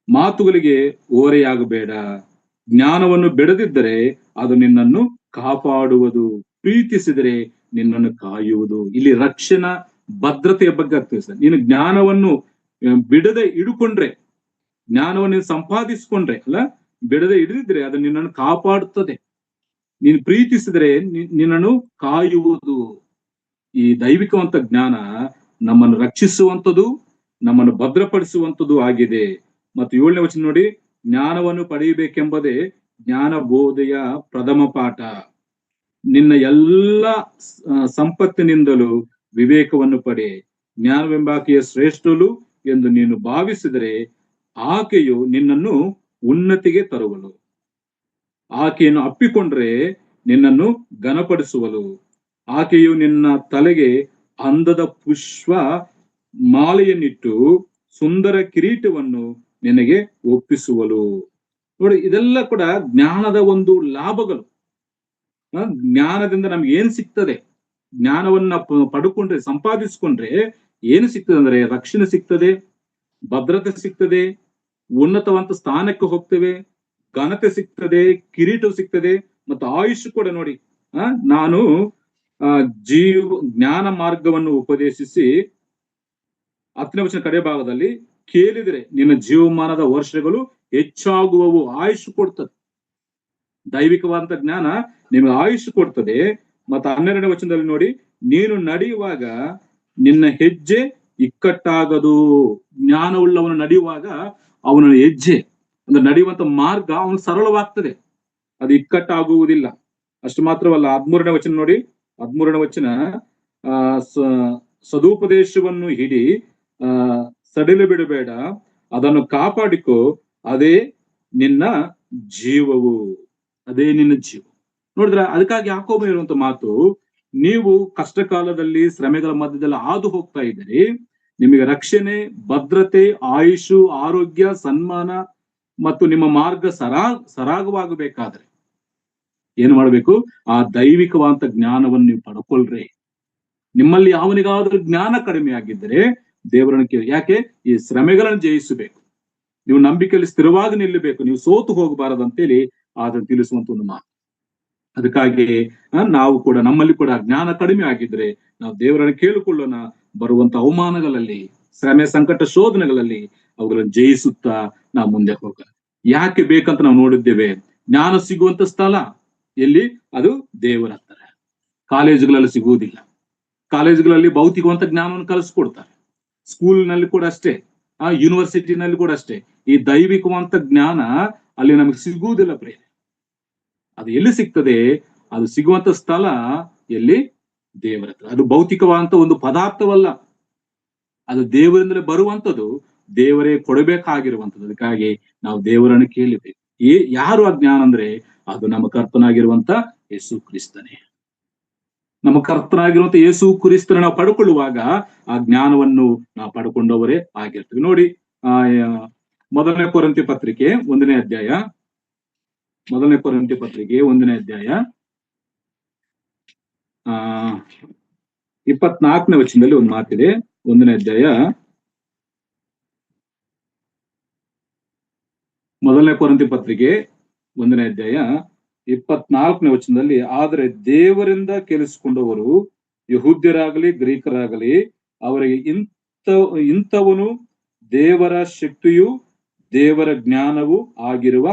ಮಾತುಗಳಿಗೆ ಓರೆಯಾಗಬೇಡ. ಜ್ಞಾನವನ್ನು ಬಿಡದಿದ್ದರೆ ಅದು ನಿನ್ನನ್ನು ಕಾಪಾಡುವುದು, ಪ್ರೀತಿಸಿದರೆ ನಿನ್ನನ್ನು ಕಾಯುವುದು. ಇಲ್ಲಿ ರಕ್ಷಣಾ ಭದ್ರತೆಯ ಬಗ್ಗೆ ಆಗ್ತದೆ. ನೀನು ಜ್ಞಾನವನ್ನು ಬಿಡದೆ ಹಿಡ್ಕೊಂಡ್ರೆ, ಜ್ಞಾನವನ್ನು ಸಂಪಾದಿಸಿಕೊಂಡ್ರೆ ಅಲ್ಲ, ಬಿಡದೆ ಹಿಡಿದಿದ್ರೆ ಅದು ನಿನ್ನನ್ನು ಕಾಪಾಡುತ್ತದೆ. ನೀನು ಪ್ರೀತಿಸಿದರೆ ನಿನ್ನನ್ನು ಕಾಯುವುದು. ಈ ದೈವಿಕವಂತ ಜ್ಞಾನ ನಮ್ಮನ್ನು ರಕ್ಷಿಸುವಂಥದ್ದು, ನಮ್ಮನ್ನು ಭದ್ರಪಡಿಸುವಂಥದ್ದು ಆಗಿದೆ. ಮತ್ತು 7ನೇ ವಚನ ನೋಡಿ. ಜ್ಞಾನವನ್ನು ಪಡೆಯಬೇಕೆಂಬುದೇ ಜ್ಞಾನ ಬೋಧೆಯ ಪ್ರಥಮ ಪಾಠ. ನಿನ್ನ ಎಲ್ಲ ಸಂಪತ್ತಿನಿಂದಲೂ ವಿವೇಕವನ್ನು ಪಡೆ. ಜ್ಞಾನವೆಂಬಾಕೆಯ ಶ್ರೇಷ್ಠಳು ಎಂದು ನೀನು ಭಾವಿಸಿದರೆ ಆಕೆಯು ನಿನ್ನನ್ನು ಉನ್ನತಿಗೆ ತರುವಳು. ಆಕೆಯನ್ನು ಅಪ್ಪಿಕೊಂಡ್ರೆ ನಿನ್ನನ್ನು ಘನಪಡಿಸುವಳು. ಆಕೆಯು ನಿನ್ನ ತಲೆಗೆ ಅಂದದ ಪುಷ್ಪ ಮಾಲೆಯನ್ನಿಟ್ಟು ಸುಂದರ ಕಿರೀಟವನ್ನು ನಿನಗೆ ಒಪ್ಪಿಸುವಳು. ನೋಡಿ, ಇದೆಲ್ಲ ಕೂಡ ಜ್ಞಾನದ ಒಂದು ಲಾಭಗಳು. ಜ್ಞಾನದಿಂದ ನಮ್ಗೆ ಏನ್ ಸಿಗ್ತದೆ? ಜ್ಞಾನವನ್ನ ಪಡ್ಕೊಂಡ್ರೆ, ಸಂಪಾದಿಸ್ಕೊಂಡ್ರೆ ಏನು ಸಿಗ್ತದೆ ಅಂದ್ರೆ ರಕ್ಷಣೆ ಸಿಗ್ತದೆ, ಭದ್ರತೆ ಸಿಗ್ತದೆ, ಉನ್ನತವಂತ ಸ್ಥಾನಕ್ಕೆ ಹೋಗ್ತೇವೆ, ಘನತೆ ಸಿಗ್ತದೆ, ಕಿರೀಟ ಸಿಗ್ತದೆ, ಮತ್ತು ಆಯುಷ್ ಕೂಡ. ನೋಡಿ, ನಾನು ಜ್ಞಾನ ಮಾರ್ಗವನ್ನು ಉಪದೇಶಿಸಿ 10ನೇ ವಚನ ಕಡೆ ಭಾಗದಲ್ಲಿ ಕೇಳಿದ್ರೆ ನಿನ್ನ ಜೀವಮಾನದ ವರ್ಷಗಳು ಹೆಚ್ಚಾಗುವವು. ಆಯುಷ್ ಕೊಡ್ತದೆ. ದೈವಿಕವಾದಂತ ಜ್ಞಾನ ನಿಮಗೆ ಆಯುಷ್ ಕೊಡ್ತದೆ. ಮತ್ತು 12ನೇ ವಚನದಲ್ಲಿ ನೋಡಿ, ನೀನು ನಡೆಯುವಾಗ ನಿನ್ನ ಹೆಜ್ಜೆ ಇಕ್ಕಟ್ಟಾಗದು. ಜ್ಞಾನವುಳ್ಳವನು ನಡೆಯುವಾಗ ಅವನ ಹೆಜ್ಜೆ ಅಂದ್ರೆ ನಡೆಯುವಂತ ಮಾರ್ಗ ಅವನು ಸರಳವಾಗ್ತದೆ, ಅದು ಇಕ್ಕಟ್ಟಾಗುವುದಿಲ್ಲ. ಅಷ್ಟು ಮಾತ್ರವಲ್ಲ, 13ನೇ ವಚನ ನೋಡಿ. 13ನೇ ವಚನ, ಸದುಪದೇಶವನ್ನು ಹಿಡಿ, ಸಡಿಲು ಬಿಡಬೇಡ, ಅದನ್ನು ಕಾಪಾಡಿಕೋ, ಅದೇ ನಿನ್ನ ಜೀವವು. ಅದೇ ನಿನ್ನ ಜೀವ. ನೋಡಿದ್ರ, ಅದಕ್ಕಾಗಿ ಯಾಕೋಬ ಹೇಳುವಂತ ಮಾತು, ನೀವು ಕಷ್ಟ ಕಾಲದಲ್ಲಿ ಶ್ರಮೆಗಳ ಮಧ್ಯದಲ್ಲಿ ಹಾದು ಹೋಗ್ತಾ ಇದ್ದೀರಿ, ನಿಮಗೆ ರಕ್ಷಣೆ, ಭದ್ರತೆ, ಆಯುಷು, ಆರೋಗ್ಯ, ಸನ್ಮಾನ ಮತ್ತು ನಿಮ್ಮ ಮಾರ್ಗ ಸರಾಗವಾಗಬೇಕಾದ್ರೆ ಏನ್ ಮಾಡ್ಬೇಕು? ಆ ದೈವಿಕವಾದ ಜ್ಞಾನವನ್ನು ನೀವು ಪಡ್ಕೊಳ್ರಿ. ನಿಮ್ಮಲ್ಲಿ ಯಾವನಿಗಾದ್ರೂ ಜ್ಞಾನ ಕಡಿಮೆ ಆಗಿದ್ದರೆ ದೇವರನ್ನು ಕೇಳಿ. ಯಾಕೆ? ಈ ಶ್ರಮೆಗಳನ್ನು ಜಯಿಸಬೇಕು, ನೀವು ನಂಬಿಕೆಯಲ್ಲಿ ಸ್ಥಿರವಾಗಿ ನಿಲ್ಲಬೇಕು, ನೀವು ಸೋತು ಹೋಗಬಾರದಂತೇಳಿ ಅದನ್ನು ತಿಳಿಸುವಂತ ಒಂದು ಮಾತು. ಅದಕ್ಕಾಗಿ ನಾವು ಕೂಡ, ನಮ್ಮಲ್ಲಿ ಕೂಡ ಜ್ಞಾನ ಕಡಿಮೆ ಆಗಿದ್ರೆ ನಾವು ದೇವರನ್ನು ಕೇಳಿಕೊಳ್ಳೋಣ. ಬರುವಂತ ಅವಮಾನಗಳಲ್ಲಿ, ಶ್ರಮೆ, ಸಂಕಟ, ಶೋಧನೆಗಳಲ್ಲಿ ಅವುಗಳನ್ನು ಜಯಿಸುತ್ತಾ ನಾವು ಮುಂದೆ ಹೋಗೋಣ. ಯಾಕೆ ಬೇಕಂತ ನಾವು ನೋಡಿದ್ದೇವೆ. ಜ್ಞಾನ ಸಿಗುವಂತ ಸ್ಥಳ ಎಲ್ಲಿ? ಅದು ದೇವರ ಹತ್ರ. ಕಾಲೇಜುಗಳಲ್ಲಿ ಸಿಗುವುದಿಲ್ಲ. ಕಾಲೇಜುಗಳಲ್ಲಿ ಭೌತಿಕವಂತ ಜ್ಞಾನವನ್ನು ಕಲಿಸ್ಕೊಡ್ತಾರೆ. ಸ್ಕೂಲ್ನಲ್ಲಿ ಕೂಡ ಅಷ್ಟೇ, ಯೂನಿವರ್ಸಿಟಿನಲ್ಲಿ ಕೂಡ ಅಷ್ಟೇ. ಈ ದೈವಿಕವಂತ ಜ್ಞಾನ ಅಲ್ಲಿ ನಮಗೆ ಸಿಗುವುದಿಲ್ಲ ಪ್ರಿಯ. ಅದು ಎಲ್ಲಿ ಸಿಗ್ತದೆ? ಅದು ಸಿಗುವಂತ ಸ್ಥಳ ಎಲ್ಲಿ? ದೇವರ ಹತ್ರ. ಅದು ಭೌತಿಕವಾದಂತ ಒಂದು ಪದಾರ್ಥವಲ್ಲ, ಅದು ದೇವರಿಂದಲೇ ಬರುವಂತದ್ದು, ದೇವರೇ ಕೊಡಬೇಕಾಗಿರುವಂಥದ್ದು. ಅದಕ್ಕಾಗಿ ನಾವು ದೇವರನ್ನು ಕೇಳಬೇಕು. ಯಾರು ಆ ಜ್ಞಾನ ಅಂದ್ರೆ ಅದು ನಮ್ಮ ಕರ್ತನಾಗಿರುವಂತ ಯೇಸು ಕ್ರಿಸ್ತನೇ. ನಮ್ಮ ಕರ್ತನಾಗಿರುವಂತ ಯೇಸು ಕ್ರಿಸ್ತನ ನಾವು ಪಡ್ಕೊಳ್ಳುವಾಗ ಆ ಜ್ಞಾನವನ್ನು ನಾವು ಪಡ್ಕೊಂಡವರೇ ಆಗಿರ್ತೀವಿ. ನೋಡಿ, ಮೊದಲನೇ ಕೊರಿಂಥಿ ಪತ್ರಿಕೆ 1ನೇ ಅಧ್ಯಾಯ, 1ನೇ ಅಧ್ಯಾಯ 24ನೇ ವಚನದಲ್ಲಿ ಒಂದು ಮಾತಿದೆ. 1ನೇ ಅಧ್ಯಾಯ 24ನೇ ವಚನದಲ್ಲಿ, ಆದರೆ ದೇವರಿಂದ ಕೇಳಿಸಿಕೊಂಡವರು ಯಹೂದ್ಯರಾಗಲಿ ಗ್ರೀಕರಾಗಲಿ ಅವರಿಗೆ ಇಂಥವನು ದೇವರ ಶಕ್ತಿಯು ದೇವರ ಜ್ಞಾನವು ಆಗಿರುವ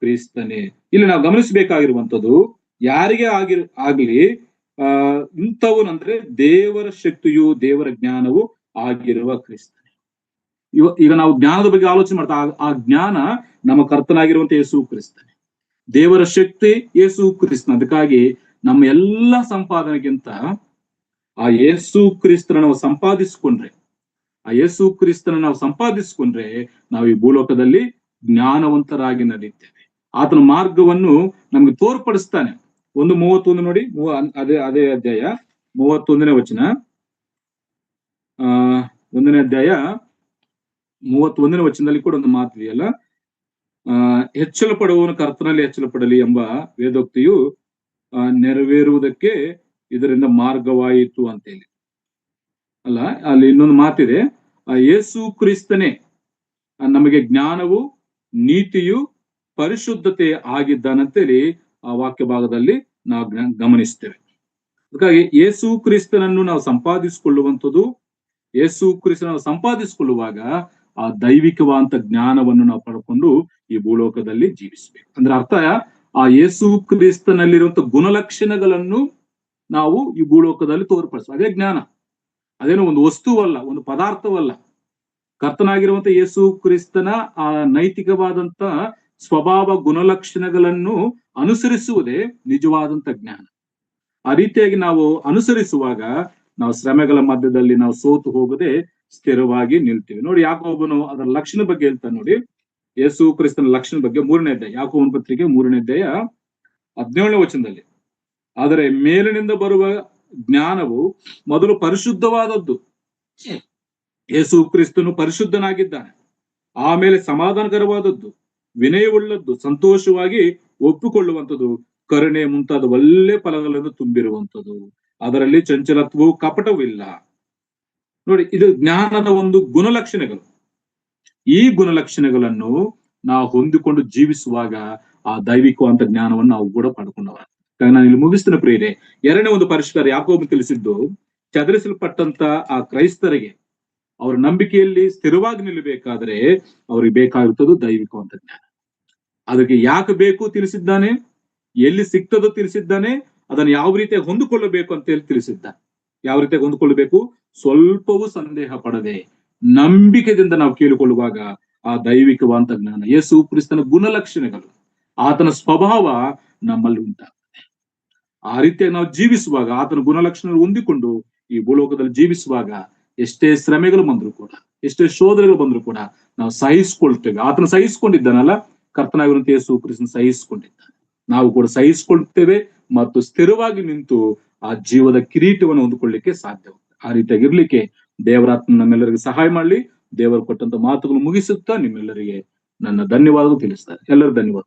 ಕ್ರಿಸ್ತನೇ. ಇಲ್ಲಿ ನಾವು ಗಮನಿಸಬೇಕಾಗಿರುವಂಥದ್ದು, ಯಾರಿಗೆ ಆಗ್ಲಿ ಇಂಥವನಂದ್ರೆ ದೇವರ ಶಕ್ತಿಯು ದೇವರ ಜ್ಞಾನವು ಆಗಿರುವ ಕ್ರಿಸ್ತನೇ. ಈಗ ನಾವು ಜ್ಞಾನದ ಬಗ್ಗೆ ಆಲೋಚನೆ ಮಾಡ್ತಾ, ಆ ಜ್ಞಾನ ನಮ್ಮ ಕರ್ತನಾಗಿರುವಂತ ಯೇಸು ಕ್ರಿಸ್ತನೇ. ದೇವರ ಶಕ್ತಿ ಯೇಸು ಕ್ರಿಸ್ತನ. ಅದಕ್ಕಾಗಿ ನಮ್ಮ ಎಲ್ಲ ಸಂಪಾದನೆಗಿಂತ ಆ ಯೇಸು ಕ್ರಿಸ್ತನ ನಾವು ಸಂಪಾದಿಸಿಕೊಂಡ್ರೆ, ನಾವು ಈ ಭೂಲೋಕದಲ್ಲಿ ಜ್ಞಾನವಂತರಾಗಿ ನಡೀತೇವೆ. ಆತನ ಮಾರ್ಗವನ್ನು ನಮ್ಗೆ ತೋರ್ಪಡಿಸ್ತಾನೆ. 1:31 ನೋಡಿ, ಅದೇ ಅಧ್ಯಾಯ 31ನೇ ವಚನ. 1ನೇ ಅಧ್ಯಾಯ 31ನೇ ವಚನದಲ್ಲಿ ಕೂಡ ಒಂದು ಮಾತಿದೆಯಲ್ಲ, ಹೆಚ್ಚಳ ಪಡುವವನು ಕರ್ತನಲ್ಲಿ ಹೆಚ್ಚಳ ಪಡಲಿ ಎಂಬ ವೇದೋಕ್ತಿಯು ನೆರವೇರುವುದಕ್ಕೆ ಇದರಿಂದ ಮಾರ್ಗವಾಯಿತು ಅಂತೇಳಿ ಅಲ್ಲ. ಅಲ್ಲಿ ಇನ್ನೊಂದು ಮಾತಿದೆ, ಯೇಸು ಕ್ರಿಸ್ತನೇ ನಮಗೆ ಜ್ಞಾನವು, ನೀತಿಯು, ಪರಿಶುದ್ಧತೆ ಆಗಿದ್ದಾನಂತೇಳಿ ಆ ವಾಕ್ಯ ಭಾಗದಲ್ಲಿ ನಾವು ಗಮನಿಸ್ತೇವೆ. ಹಾಗಾಗಿ ಯೇಸು ಕ್ರಿಸ್ತನನ್ನು ನಾವು ಸಂಪಾದಿಸಿಕೊಳ್ಳುವಂಥದ್ದು, ಯೇಸು ಕ್ರಿಸ್ತನ ಸಂಪಾದಿಸಿಕೊಳ್ಳುವಾಗ ಆ ದೈವಿಕವಾದಂತ ಜ್ಞಾನವನ್ನು ನಾವು ಪಡ್ಕೊಂಡು ಈ ಭೂಲೋಕದಲ್ಲಿ ಜೀವಿಸಬೇಕು. ಅಂದ್ರೆ ಅರ್ಥ, ಆ ಯೇಸು ಕ್ರಿಸ್ತನಲ್ಲಿರುವಂತ ಗುಣಲಕ್ಷಣಗಳನ್ನು ನಾವು ಈ ಭೂಲೋಕದಲ್ಲಿ ತೋರ್ಪಡಿಸುವ ಅದೇ ಜ್ಞಾನ. ಅದೇನೋ ಒಂದು ವಸ್ತುವಲ್ಲ, ಒಂದು ಪದಾರ್ಥವಲ್ಲ. ಕರ್ತನಾಗಿರುವಂತ ಯೇಸು ಕ್ರಿಸ್ತನ ಆ ನೈತಿಕವಾದಂತ ಸ್ವಭಾವ ಗುಣಲಕ್ಷಣಗಳನ್ನು ಅನುಸರಿಸುವುದೇ ನಿಜವಾದಂತ ಜ್ಞಾನ. ಆ ರೀತಿಯಾಗಿ ನಾವು ಅನುಸರಿಸುವಾಗ ನಾವು ಶ್ರಮೆಗಳ ಮಧ್ಯದಲ್ಲಿ ನಾವು ಸೋತು ಹೋಗದೆ ಸ್ಥಿರವಾಗಿ ನಿಲ್ತೀವಿ. ನೋಡಿ, ಯಾಕೋಬನು ಅದರ ಲಕ್ಷಣ ಬಗ್ಗೆ ಹೇಳ್ತಾನೆ ನೋಡಿ. ಯೇಸು ಕ್ರಿಸ್ತನ ಲಕ್ಷಣ ಬಗ್ಗೆ 3ನೇ ಅಧ್ಯಾಯ, ಯಾಕೋಬನ ಪತ್ರಿಕೆ 3ನೇ ಅಧ್ಯಾಯ 17ನೇ ವಚನದಲ್ಲಿ, ಆದರೆ ಮೇಲಿನಿಂದ ಬರುವ ಜ್ಞಾನವು ಮೊದಲು ಪರಿಶುದ್ಧವಾದದ್ದು. ಯೇಸು ಕ್ರಿಸ್ತನು ಪರಿಶುದ್ಧನಾಗಿದ್ದಾನೆ. ಆಮೇಲೆ ಸಮಾಧಾನಕರವಾದದ್ದು, ವಿನಯವುಳ್ಳದ್ದು, ಸಂತೋಷವಾಗಿ ಒಪ್ಪಿಕೊಳ್ಳುವಂಥದ್ದು, ಕರುಣೆ ಮುಂತಾದ ಒಳ್ಳೆ ಫಲಗಳನ್ನು ತುಂಬಿರುವಂಥದ್ದು, ಅದರಲ್ಲಿ ಚಂಚಲತ್ವವು ಕಪಟವಿಲ್ಲ. ನೋಡಿ, ಇದು ಜ್ಞಾನದ ಒಂದು ಗುಣಲಕ್ಷಣಗಳು. ಈ ಗುಣಲಕ್ಷಣಗಳನ್ನು ನಾವು ಹೊಂದಿಕೊಂಡು ಜೀವಿಸುವಾಗ ಆ ದೈವಿಕವಂತ ಜ್ಞಾನವನ್ನು ನಾವು ಕೂಡ ಪಡ್ಕೊಂಡವ. ನಾನು ಇಲ್ಲಿ ಮುಗಿಸ್ತಿನ ಪ್ರಿಯರೇ, ಎರಡನೇ ಒಂದು ಪರಿಷ್ಕಾರ ಯಾಕೋಬ ತಿಳಿಸಿದ್ದು, ಚದರಿಸಲ್ಪಟ್ಟಂತ ಆ ಕ್ರೈಸ್ತರಿಗೆ ಅವರ ನಂಬಿಕೆಯಲ್ಲಿ ಸ್ಥಿರವಾಗಿ ನಿಲ್ಲಬೇಕಾದ್ರೆ ಅವ್ರಿಗೆ ಬೇಕಾಗಿರ್ತದ್ದು ದೈವಿಕವಂತ ಜ್ಞಾನ. ಅದಕ್ಕೆ ಯಾಕೆ ಬೇಕು ತಿಳಿಸಿದ್ದಾನೆ, ಎಲ್ಲಿ ಸಿಗ್ತದೋ ತಿಳಿಸಿದ್ದಾನೆ, ಅದನ್ನು ಯಾವ ರೀತಿಯಾಗಿ ಹೊಂದಿಕೊಳ್ಳಬೇಕು ಅಂತ ಹೇಳಿ ತಿಳಿಸಿದ್ದಾನೆ. ಯಾವ ರೀತಿಯಾಗಿ ಹೊಂದಿಕೊಳ್ಳಬೇಕು? ಸ್ವಲ್ಪವೂ ಸಂದೇಹ ಪಡದೆ ನಂಬಿಕೆಯಿಂದ ನಾವು ಕೇಳಿಕೊಳ್ಳುವಾಗ ಆ ದೈವಿಕವಾದಂತ ಜ್ಞಾನ, ಯೇಸು ಕ್ರಿಸ್ತನ ಗುಣಲಕ್ಷಣಗಳು, ಆತನ ಸ್ವಭಾವ ನಮ್ಮಲ್ಲಿ ಉಂಟಾಗ್ತದೆ. ಆ ರೀತಿಯಾಗಿ ನಾವು ಜೀವಿಸುವಾಗ ಆತನ ಗುಣಲಕ್ಷಣ ಹೊಂದಿಕೊಂಡು ಈ ಭೂಲೋಕದಲ್ಲಿ ಜೀವಿಸುವಾಗ ಎಷ್ಟೇ ಶ್ರಮೆಗಳು ಬಂದ್ರು ಕೂಡ, ಎಷ್ಟೇ ಶೋಧನೆಗಳು ಬಂದ್ರು ಕೂಡ ನಾವು ಸಹಿಸ್ಕೊಳ್ತೇವೆ. ಆತನ ಸಹಿಸ್ಕೊಂಡಿದ್ದಾನಲ್ಲ, ಕರ್ತನಾಗಿರುವಂತ ಯೇಸು ಕ್ರಿಸ್ತನ ಸಹಿಸ್ಕೊಂಡಿದ್ದಾನೆ. ನಾವು ಕೂಡ ಸಹಿಸ್ಕೊಳ್ತೇವೆ ಮತ್ತು ಸ್ಥಿರವಾಗಿ ನಿಂತು ಆ ಜೀವದ ಕಿರೀಟವನ್ನು ಹೊಂದಿಕೊಳ್ಳಿಕ್ಕೆ ಸಾಧ್ಯವಾಗುತ್ತೆ. ಆ ರೀತಿಯಾಗಿರ್ಲಿಕ್ಕೆ ದೇವರಾತ್ಮ ನಮ್ಮೆಲ್ಲರಿಗೆ ಸಹಾಯ ಮಾಡಲಿ. ದೇವರು ಕೊಟ್ಟಂತ ಮಾತುಗಳು ಮುಗಿಸುತ್ತಾ ನಿಮ್ಮೆಲ್ಲರಿಗೆ ನನ್ನ ಧನ್ಯವಾದಗಳು ತಿಳಿಸ್ತಾರೆ. ಎಲ್ಲರೂ ಧನ್ಯವಾದ.